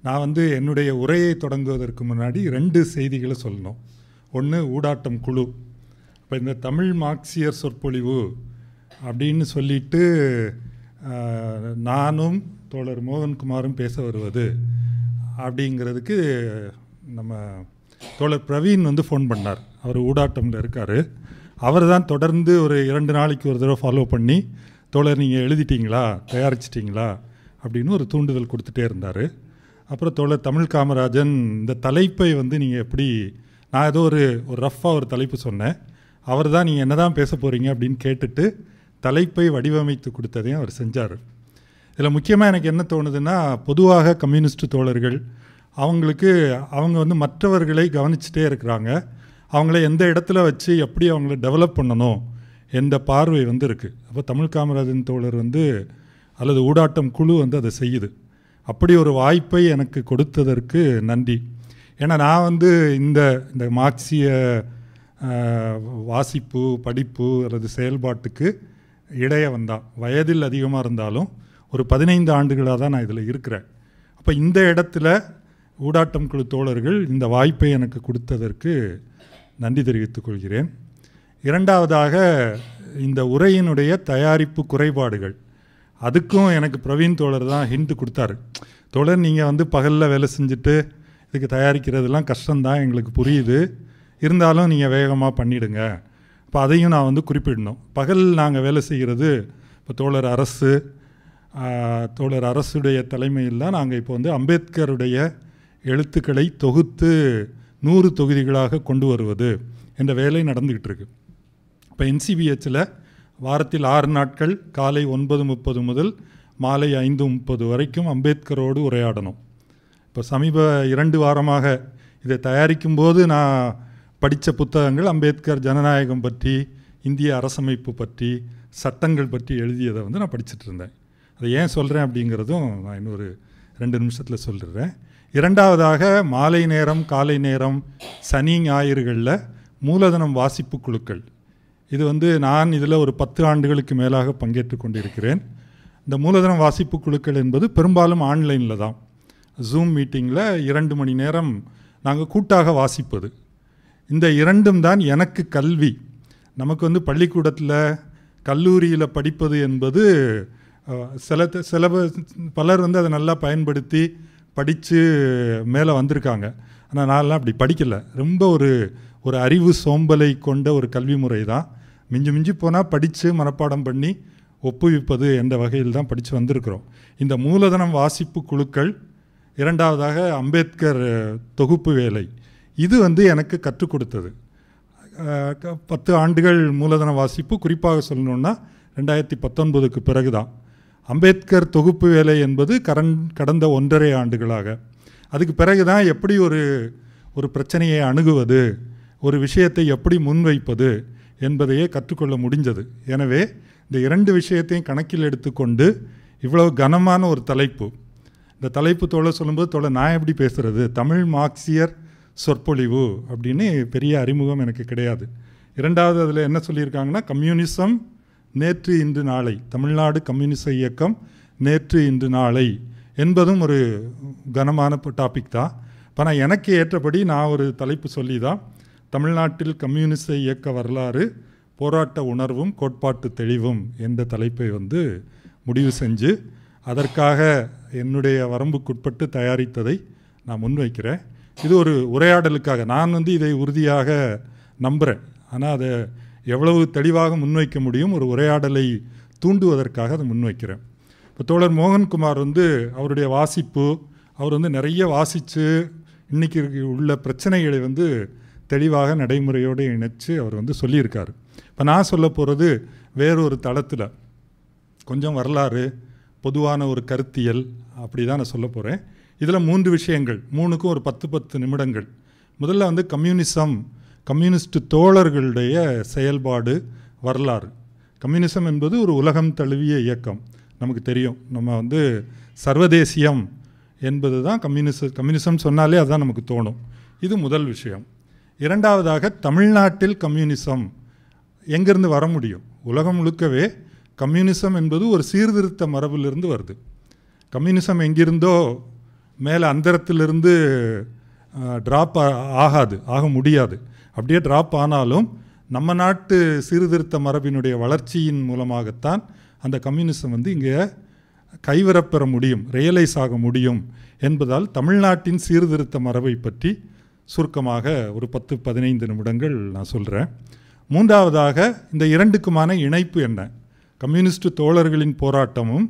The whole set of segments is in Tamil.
நான் வந்து என்னுடைய உரையை தொடங்குவதற்கு முன்னாடி 2 செய்திகளை சொல்லணும். ஒன்று ஊடாட்டம் குழு. இப்போ இந்த தமிழ் மார்க்சியர் சொற்பொழிவு அப்படின்னு சொல்லிட்டு நானும் தோழர் மோகன்குமாரும் பேச வருவது அப்படிங்கிறதுக்கு நம்ம தோழர் பிரவீன் வந்து ஃபோன் பண்ணார். அவர் ஊடாட்டமில் இருக்கார். அவர் தான் தொடர்ந்து ஒரு 2 நாளைக்கு ஒரு தடவை ஃபாலோ பண்ணி, தோழர் நீங்கள் எழுதிட்டீங்களா, தயாரிச்சிட்டிங்களா அப்படின்னு ஒரு தூண்டுதல் கொடுத்துட்டே இருந்தார். அப்புறம் தோழர் தமிழ் காமராஜன் இந்த தலைப்பை வந்து நீங்கள் எப்படி, நான் ஏதோ ஒரு ரஃப்பாக ஒரு தலைப்பு சொன்னேன், அவர் தான் நீங்கள் என்ன தான் பேச போகிறீங்க அப்படின்னு கேட்டுட்டு தலைப்பை வடிவமைத்து கொடுத்ததையும் அவர் செஞ்சார். இதில் முக்கியமாக எனக்கு என்ன தோணுதுன்னா, பொதுவாக கம்யூனிஸ்ட் தோழர்கள் அவங்க வந்து மற்றவர்களை கவனிச்சுட்டே இருக்கிறாங்க. அவங்கள எந்த இடத்துல வச்சு எப்படி அவங்கள டெவலப் பண்ணணும் என்ற பார்வை வந்து இருக்குது. அப்போ தமிழ் காமராஜன் தோழர் வந்து அல்லது ஊடாட்டம் குழு வந்து அதை செய்யுது. அப்படி ஒரு வாய்ப்பை எனக்கு கொடுத்ததற்கு நன்றி. ஏன்னா நான் வந்து இந்த மார்க்சிய வாசிப்பு, படிப்பு அல்லது செயல்பாட்டுக்கு இடைய வந்தான். வயதில் அதிகமாக இருந்தாலும் ஒரு 15 ஆண்டுகளாக தான் நான் இதில் இருக்கிறேன். அப்போ இந்த இடத்துல ஊடாட்டம் குழு தோழர்கள் இந்த வாய்ப்பை எனக்கு கொடுத்ததற்கு நன்றி தெரிவித்துக் கொள்கிறேன். இரண்டாவதாக, இந்த உரையினுடைய தயாரிப்பு குறைபாடுகள், அதுக்கும் எனக்கு பிரவீன் தோழர் தான் ஹிண்ட் கொடுத்தாரு. தோழர் நீங்கள் வந்து பகலில் வேலை செஞ்சுட்டு இதுக்கு தயாரிக்கிறதுலாம் கஷ்டம்தான், எங்களுக்கு புரியுது, இருந்தாலும் நீங்கள் வேகமாக பண்ணிவிடுங்க. இப்போ அதையும் நான் வந்து குறிப்பிடணும். பகல் நாங்கள் வேலை செய்கிறது, இப்போ தோழர் அரசுடைய தலைமையில் தான் நாங்கள் இப்போ வந்து அம்பேத்கருடைய எழுத்துக்களை தொகுத்து 100 தொகுதிகளாக கொண்டு வருவது என்ற வேலை நடந்துக்கிட்டு இருக்கு. இப்போ NCBHல் வாரத்தில் 6 நாட்கள் காலை 9:30 முதல் மாலை 5:30 வரைக்கும் அம்பேத்கரோடு உரையாடணும். இப்போ சமீப 2 வாரமாக இதை தயாரிக்கும்போது நான் படித்த புத்தகங்கள் அம்பேத்கர் ஜனநாயகம் பற்றி, இந்திய அரசமைப்பு பற்றி, சட்டங்கள் பற்றி எழுதியதை வந்து நான் படிச்சுட்டு இருந்தேன். அதை ஏன் சொல்கிறேன் அப்படிங்கிறதும் நான் இன்னொரு 2 நிமிஷத்தில் சொல்லிடுறேன். இரண்டாவதாக, மாலை நேரம், காலை நேரம், சனி ஞாயிறுகளில் மூலதனம் வாசிப்பு குழுக்கள். இது வந்து நான் இதில் ஒரு 10 ஆண்டுகளுக்கு மேலாக பங்கேற்று கொண்டிருக்கிறேன். இந்த மூலதனம் வாசிப்பு குழுக்கள் என்பது பெரும்பாலும் ஆன்லைனில் தான், ஜூம் மீட்டிங்கில் 2 மணி நேரம் நாங்கள் கூட்டாக வாசிப்பது. இந்த 2ம் தான் எனக்கு கல்வி. நமக்கு வந்து பள்ளிக்கூடத்தில், கல்லூரியில் படிப்பது என்பது பலர் வந்து அதை நல்லா பயன்படுத்தி படித்து மேலே வந்திருக்காங்க. ஆனால் நான்லாம் அப்படி படிக்கலை. ரொம்ப ஒரு அறிவு சோம்பலை கொண்ட ஒரு கல்வி முறை தான். மிஞ்சி போனால் படித்து மனப்பாடம் பண்ணி ஒப்புவிப்பது என்ற வகையில் தான் படித்து வந்திருக்கிறோம். இந்த மூலதனம் வாசிப்பு குழுக்கள், இரண்டாவதாக அம்பேத்கர் தொகுப்பு வேலை, இது வந்து எனக்கு கற்றுக் கொடுத்தது. 10 ஆண்டுகள் மூலதன வாசிப்பு, குறிப்பாக சொல்லணுன்னா 2019க்கு பிறகு தான். அம்பேத்கர் தொகுப்பு வேலை என்பது கடந்த 1.5 ஆண்டுகளாக. அதுக்கு பிறகு தான் எப்படி ஒரு பிரச்சனையை அணுகுவது, ஒரு விஷயத்தை எப்படி முன்வைப்பது என்பதையே கற்றுக்கொள்ள முடிஞ்சது. எனவே இந்த 2 விஷயத்தையும் கணக்கில் எடுத்துக்கொண்டு இவ்வளவு கனமான ஒரு தலைப்பு, இந்த தலைப்பு தோழர் சொல்லும்போது, தோழர் நான் எப்படி பேசுகிறது, தமிழ் மார்க்சியர் சொற்பொழிவு அப்படின்னு பெரிய அறிமுகம் எனக்கு கிடையாது. இரண்டாவது அதில் என்ன சொல்லியிருக்காங்கன்னா, கம்யூனிசம் நேற்று இன்று நாளை, தமிழ்நாடு கம்யூனிச இயக்கம் நேற்று இன்று நாளை என்பதும் ஒரு கனமான டாபிக் தான். இப்போ நான் எனக்கு ஏற்றபடி நான் ஒரு தலைப்பு சொல்லி தான் தமிழ்நாட்டில் கம்யூனிச இயக்க வரலாறு, போராட்ட உணர்வும் கோட்பாட்டு தெளிவும் என்ற தலைப்பை வந்து முடிவு செஞ்சு, அதற்காக என்னுடைய வரம்புக்குட்பட்டு தயாரித்ததை நான் முன்வைக்கிறேன். இது ஒரு உரையாடலுக்காக. நான் வந்து இதை உறுதியாக நம்புகிறேன், ஆனால் அதை எவ்வளவு தெளிவாக முன்வைக்க முடியும், ஒரு உரையாடலை தூண்டுவதற்காக அதை முன்வைக்கிறேன். இப்போ தோழர் மோகன்குமார் வந்து அவருடைய வாசிப்பு, அவர் வந்து நிறைய வாசித்து இன்றைக்கி உள்ள பிரச்சனைகளை வந்து தெளிவாக நடைமுறையோடு இணைச்சு அவர் வந்து சொல்லியிருக்காரு. இப்போ நான் சொல்ல போகிறது வேறொரு தளத்தில், கொஞ்சம் வரலாறு, பொதுவான ஒரு கருத்தியல், அப்படி தான் நான் சொல்ல போகிறேன். இதில் 3 விஷயங்கள், 3க்கும் ஒரு 10 நிமிடங்கள். முதல்ல வந்து கம்யூனிஸ்ட் தோழர்களுடைய செயல்பாடு, வரலாறு. கம்யூனிசம் என்பது ஒரு உலகம் தழுவிய இயக்கம், நமக்கு தெரியும். நம்ம வந்து சர்வதேசியம் என்பது தான் கம்யூனிசம் சொன்னாலே அதுதான் நமக்கு தோணும். இது முதல் விஷயம். இரண்டாவதாக, தமிழ்நாட்டில் கம்யூனிசம் எங்கேருந்து வர முடியும்? உலகம் முழுக்கவே கம்யூனிசம் என்பது ஒரு சீர்திருத்த மரபிலிருந்து வருது. கம்யூனிசம் எங்கிருந்தோ மேலே அந்தரத்திலிருந்து ட்ராப் ஆக முடியாது. அப்படியே ட்ராப் ஆனாலும் நம்ம நாட்டு சீர்திருத்த மரபினுடைய வளர்ச்சியின் மூலமாகத்தான் அந்த கம்யூனிசம் வந்து இங்கே கைவரப்பெற முடியும், ரியலைஸ் ஆக முடியும் என்பதால் தமிழ்நாட்டின் சீர்திருத்த மரபை பற்றி சுருக்கமாக ஒரு 10-15 நிமிடங்கள் நான் சொல்கிறேன். மூன்றாவதாக இந்த இரண்டுக்குமான இணைப்பு என்ன? கம்யூனிஸ்ட் தோழர்களின் போராட்டமும்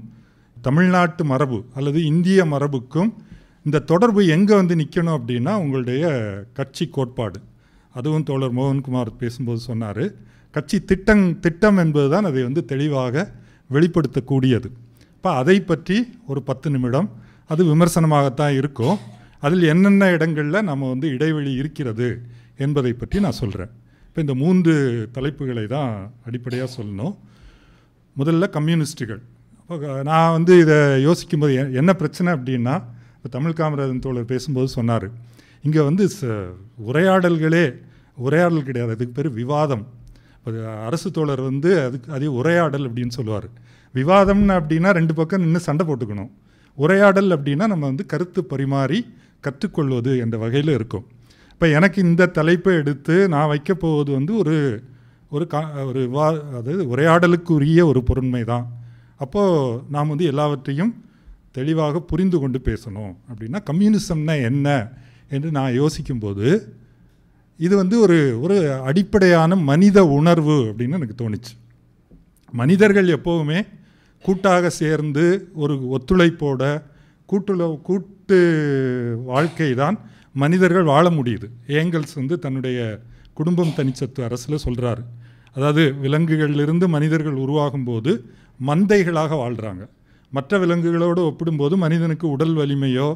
தமிழ்நாட்டு மரபு அல்லது இந்திய மரபுக்கும் இந்த தொடர்பு எங்கே வந்து நிற்கணும் அப்படின்னா உங்களுடைய கட்சி கோட்பாடு. அதுவும் தோழர் மோகன்குமார் பேசும்போது சொன்னார், கட்சி திட்டம் என்பது தான் அதை வந்து தெளிவாக வெளிப்படுத்தக்கூடியது. இப்போ அதை பற்றி ஒரு 10 நிமிடம், அது விமர்சனமாகத்தான் இருக்கும். அதில் என்னென்ன இடங்களில் நம்ம வந்து இடைவெளி இருக்கிறது என்பதை பற்றி நான் சொல்கிறேன். இப்போ இந்த 3 தலைப்புகளை தான் அடிப்படையாக சொல்லணும். முதல்ல கம்யூனிஸ்ட்டுகள். நான் வந்து இதை யோசிக்கும்போது என்ன பிரச்சனை அப்படின்னா, இப்போ தமிழ் காமராஜன் தோழர் பேசும்போது சொன்னார், இங்கே வந்து உரையாடல் கிடையாது, அதுக்கு பேர் விவாதம். இப்போ அரசு தோழர் வந்து அதே உரையாடல் அப்படின்னு சொல்லுவார். விவாதம்னு அப்படின்னா 2 பக்கம் நின்று சண்டை போட்டுக்கணும். உரையாடல் அப்படின்னா நம்ம வந்து கருத்து பரிமாறி கற்றுக்கொள்வது என்ற வகையில் இருக்கும். இப்போ எனக்கு இந்த தலைப்பை எடுத்து நான் வைக்க போவது வந்து அதாவது உரையாடலுக்குரிய ஒரு பொருண்மை தான். அப்போது நாம் வந்து எல்லாவற்றையும் தெளிவாக புரிந்து கொண்டு பேசணும். அப்படின்னா கம்யூனிசம்னா என்ன என்று நான் யோசிக்கும்போது இது வந்து ஒரு அடிப்படையான மனித உணர்வு அப்படின்னு எனக்கு தோணுச்சு. மனிதர்கள் எப்போவுமே கூட்டாக சேர்ந்து ஒரு ஒத்துழைப்போட கூட்டு வாழ்க்கை தான் மனிதர்கள் வாழ முடியுது. ஏங்கல்ஸ் வந்து தன்னுடைய குடும்பம் தனிச்சத்து அரசில் சொல்கிறாரு. அதாவது விலங்குகளிலிருந்து மனிதர்கள் உருவாகும்போது மந்தைகளாக வாழ்கிறாங்க. மற்ற விலங்குகளோடு ஒப்பிடும்போது மனிதனுக்கு உடல் வலிமையோ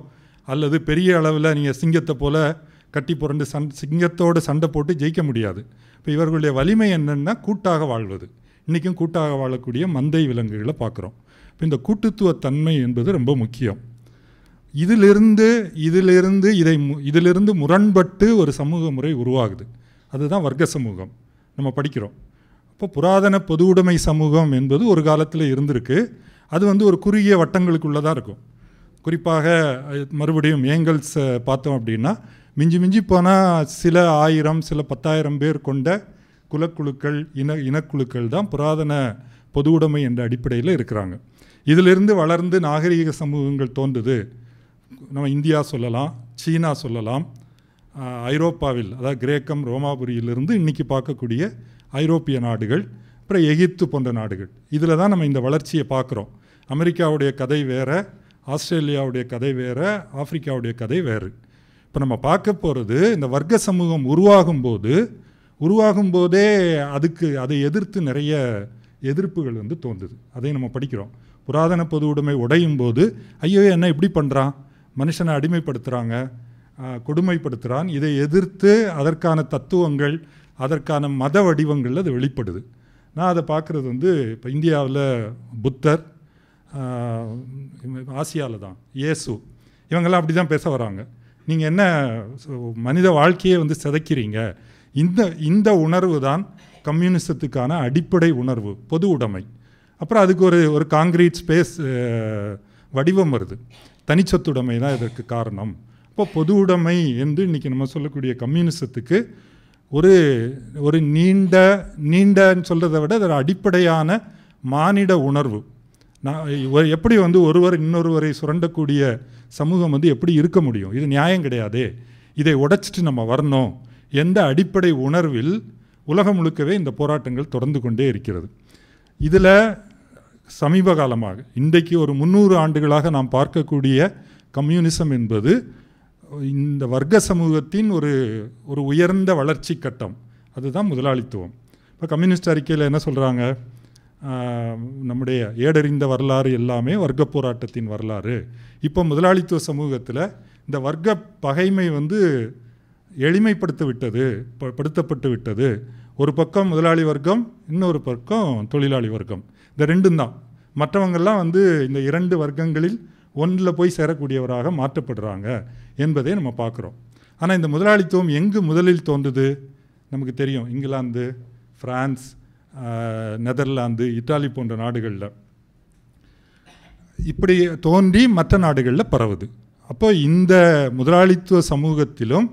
அல்லது பெரிய அளவில் நீங்கள் சிங்கத்தை போல் கட்டி புரண்டு சிங்கத்தோடு சண்டை போட்டு ஜெயிக்க முடியாது. இப்போ இவர்களுடைய வலிமை என்னென்னா கூட்டாக வாழ்வது. இன்றைக்கும் கூட்டாக வாழக்கூடிய மந்தை விலங்குகளை பார்க்குறோம். இப்போ இந்த கூட்டுத்துவ தன்மை என்பது ரொம்ப முக்கியம். இதிலிருந்து முரண்பட்டு ஒரு சமூக முறை உருவாகுது. அதுதான் வர்க்க சமூகம் நம்ம படிக்கிறோம். அப்போ புராதன பொது உடைமை சமூகம் என்பது ஒரு காலத்தில் இருந்திருக்கு. அது வந்து ஒரு குறுகிய வட்டங்களுக்குள்ளே தான் இருக்கும். குறிப்பாக மறுபடியும் ஏங்கல்ஸ் பார்த்தோம் அப்படின்னா மிஞ்சி போனால் சில 1000 சில 10,000 பேர் கொண்ட குலக்குழுக்கள் இனக்குழுக்கள் தான் புராதன பொது உடைமை என்ற அடிப்படையில் இருக்கிறாங்க. இதிலிருந்து வளர்ந்து நாகரிக சமூகங்கள் தோன்றுது. நம்ம இந்தியா சொல்லலாம், சீனா சொல்லலாம், ஐரோப்பாவில் அதாவது கிரேக்கம் ரோமாபுரியிலிருந்து இன்றைக்கி பார்க்கக்கூடிய ஐரோப்பிய நாடுகள், அப்புறம் எகிப்து போன்ற நாடுகள். இதில் தான் நம்ம இந்த வளர்ச்சியை பார்க்குறோம். அமெரிக்காவுடைய கதை வேறு, ஆஸ்திரேலியாவுடைய கதை வேறு, ஆப்பிரிக்காவுடைய கதை வேறு. இப்போ நம்ம பார்க்க போகிறது இந்த வர்க்க சமூகம் உருவாகும்போதே அதை எதிர்த்து நிறைய எதிர்ப்புகள் வந்து தோன்றுது. அதை நம்ம படிக்கிறோம். புராதன பொது உடைமை உடையும் போது ஐயோ என்ன இப்படி பண்ணுறான், மனுஷனை அடிமைப்படுத்துகிறாங்க, கொடுமைப்படுத்துகிறான், இதை எதிர்த்து அதற்கான தத்துவங்கள் அதற்கான மத வடிவங்கள் அது வெளிப்படுது. நான் அதை பார்க்குறது வந்து இப்போ இந்தியாவில் புத்தர், ஆசியாவில் தான் இயேசு, இவங்கெல்லாம் அப்படி தான் பேச வராங்க. நீங்கள் என்ன மனித வாழ்க்கையை வந்து சிதைக்கிறீங்க. இந்த உணர்வு தான் கம்யூனிசத்துக்கான அடிப்படை உணர்வு, பொது உடைமை. அப்புறம் அதுக்கு ஒரு காங்கிரீட் ஸ்பேஸ் வடிவம் வருது. தனிச்சொத்துடைமை தான் இதற்கு காரணம். இப்போ பொது உடைமை என்று இன்றைக்கி நம்ம சொல்லக்கூடிய கம்யூனிசத்துக்கு ஒரு நீண்டன்னு சொல்கிறத விட ஒரு அடிப்படையான மானிட உணர்வு. எப்படி வந்து ஒருவர் இன்னொருவரை சுரண்டக்கூடிய சமூகம் வந்து எப்படி இருக்க முடியும்? இது நியாயம் கிடையாதே, இதை உடைச்சிட்டு நம்ம வரணும் என்ற அடிப்படை உணர்வில் உலகம் முழுக்கவே இந்த போராட்டங்கள் தொடர்ந்து கொண்டே இருக்கிறது. இதில் சமீப காலமாக இன்றைக்கு ஒரு 300 ஆண்டுகளாக நாம் பார்க்கக்கூடிய கம்யூனிசம் என்பது இந்த வர்க்க சமூகத்தின் ஒரு உயர்ந்த வளர்ச்சி கட்டம். அதுதான் முதலாளித்துவம். இப்போ கம்யூனிஸ்ட் அறிக்கையில் என்ன சொல்கிறாங்க? நம்முடைய ஏடறிந்த வரலாறு எல்லாமே வர்க்க போராட்டத்தின் வரலாறு. இப்போ முதலாளித்துவ சமூகத்தில் இந்த வர்க்க பகைமை வந்து எளிமைப்படுத்தப்பட்டு விட்டது. ஒரு பக்கம் முதலாளி வர்க்கம், இன்னொரு பக்கம் தொழிலாளி வர்க்கம். இந்த ரெண்டும் தான். மற்றவங்கள்லாம் வந்து இந்த 2 வர்க்கங்களில் ஒன்றில் போய் சேரக்கூடியவராக மாற்றப்படுறாங்க என்பதை நம்ம பார்க்குறோம். ஆனால் இந்த முதலாளித்துவம் எங்கு முதலில் தோன்றுது நமக்கு தெரியும். இங்கிலாந்து, பிரான்ஸ், நெதர்லாந்து, இத்தாலி போன்ற நாடுகளில் இப்படி தோன்றி மற்ற நாடுகளில் பரவுது. அப்போ இந்த முதலாளித்துவ சமூகத்திலும்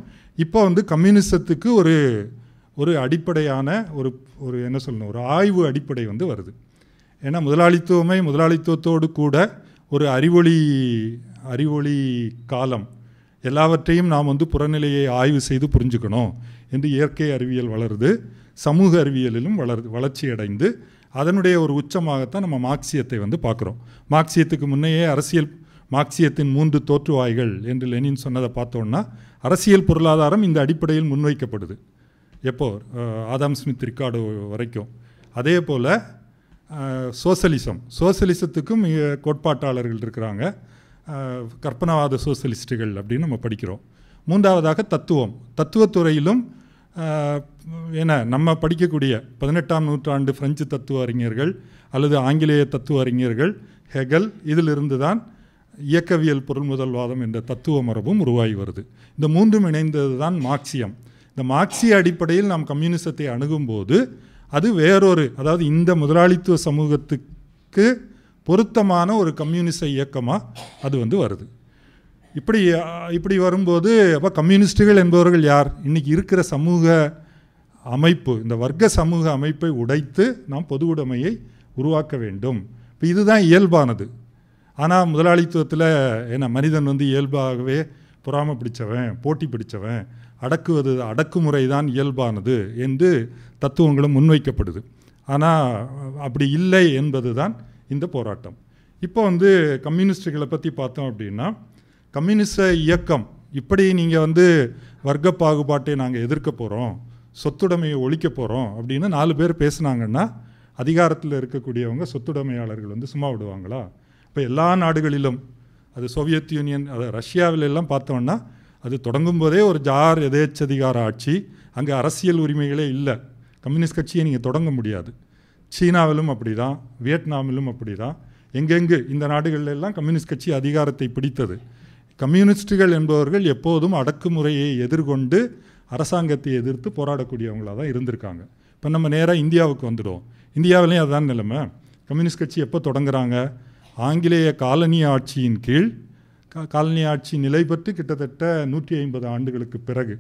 இப்போ வந்து கம்யூனிசத்துக்கு ஒரு அடிப்படையான ஒரு என்ன சொல்லணும், ஒரு ஆய்வு அடிப்படை வந்து வருது. ஏன்னா முதலாளித்துவத்தோடு கூட ஒரு அறிவொளி காலம், எல்லாவற்றையும் நாம் வந்து புறநிலையை ஆய்வு செய்து புரிஞ்சுக்கணும் என்று இயற்கை அறிவியல் வளருது, சமூக அறிவியலிலும் வளர்ச்சி அடைந்து அதனுடைய ஒரு உச்சமாகத்தான் நம்ம மார்க்சியத்தை வந்து பார்க்குறோம். மார்க்சியத்துக்கு முன்னையே மார்க்சியத்தின் 3 தோற்றுவாய்கள் என்று லெனின் சொன்னதை பார்த்தோன்னா அரசியல் பொருளாதாரம் இந்த அடிப்படையில் முன்வைக்கப்படுது. எப்போ ஆதாம் ஸ்மித் ரிக்கார்டோ வரைக்கும். அதே போல் சோசலிசத்துக்கும் கோட்பாட்டாளர்கள் இருக்கிறாங்க, கற்பனாவாத சோசலிஸ்டுகள் அப்படின்னு நம்ம படிக்கிறோம். மூன்றாவதாக தத்துவத்துறையிலும் நம்ம படிக்கக்கூடிய 18ஆம் நூற்றாண்டு பிரெஞ்சு தத்துவ அறிஞர்கள் அல்லது ஆங்கிலேய தத்துவ அறிஞர்கள் ஹெகல், இதிலிருந்து தான் இயக்கவியல் பொருள்முதல்வாதம் என்ற தத்துவ மரபும் உருவாகி வருது. இந்த மூன்றும் இணைந்தது தான் மார்க்சியம். இந்த மார்க்சிய அடிப்படையில் நாம் கம்யூனிசத்தை அணுகும்போது அது அதாவது இந்த முதலாளித்துவ சமூகத்துக்கு பொருத்தமான ஒரு கம்யூனிச இயக்கமாக அது வந்து வருது. இப்படி வரும்போது அப்போ கம்யூனிஸ்டுகள் என்பவர்கள் யார்? இன்றைக்கி இருக்கிற சமூக அமைப்பு, இந்த வர்க்க சமூக அமைப்பை உடைத்து நாம் பொது உடைமையை உருவாக்க வேண்டும். இப்போ இதுதான் இயல்பானது. ஆனால் முதலாளித்துவத்தில் மனிதன் வந்து இயல்பாகவே பொறாமை பிடிச்சவன், போட்டி பிடிச்சவன், அடக்குமுறை தான் இயல்பானது என்று தத்துவங்களும் முன்வைக்கப்படுது. ஆனால் அப்படி இல்லை என்பது தான் இந்த போராட்டம். இப்போ வந்து கம்யூனிஸ்டுகளை பற்றி பார்த்தோம் அப்படின்னா, கம்யூனிச இயக்கம் இப்படி நீங்கள் வந்து வர்க்க பாகுபாட்டை நாங்கள் எதிர்க்க போகிறோம், சொத்துடைமையை ஒழிக்க போகிறோம் அப்படின்னு 4 பேர் பேசுனாங்கன்னா அதிகாரத்தில் இருக்கக்கூடியவங்க சொத்துடைமையாளர்கள் வந்து சும்மா விடுவாங்களா? இப்போ எல்லா நாடுகளிலும், அது சோவியத் யூனியன், அது ரஷ்யாவிலெல்லாம் பார்த்தோன்னா அது தொடங்கும் போதே ஒரு ஜார் எதேச்சதிகார ஆட்சி, அங்கே அரசியல் உரிமைகளே இல்லை, கம்யூனிஸ்ட் கட்சியை நீங்கள் தொடங்க முடியாது. சீனாவிலும் அப்படி தான், வியட்நாமிலும் அப்படி தான், எங்கெங்கு இந்த நாடுகளிலெல்லாம் கம்யூனிஸ்ட் கட்சி அதிகாரத்தை பிடித்தது. கம்யூனிஸ்டுகள் என்பவர்கள் எப்போதும் அடக்குமுறையை எதிர்கொண்டு அரசாங்கத்தை எதிர்த்து போராடக்கூடியவங்களாக தான் இருந்திருக்காங்க. இப்போ நம்ம நேராக இந்தியாவுக்கு வந்துடுவோம். இந்தியாவிலையும் அதுதான் நிலைமை. கம்யூனிஸ்ட் கட்சி எப்போ தொடங்குறாங்க? ஆங்கிலேய காலனி ஆட்சியின் கீழ், காலனி ஆட்சி நிலை பெற்று கிட்டத்தட்ட 150 ஆண்டுகளுக்கு பிறகு,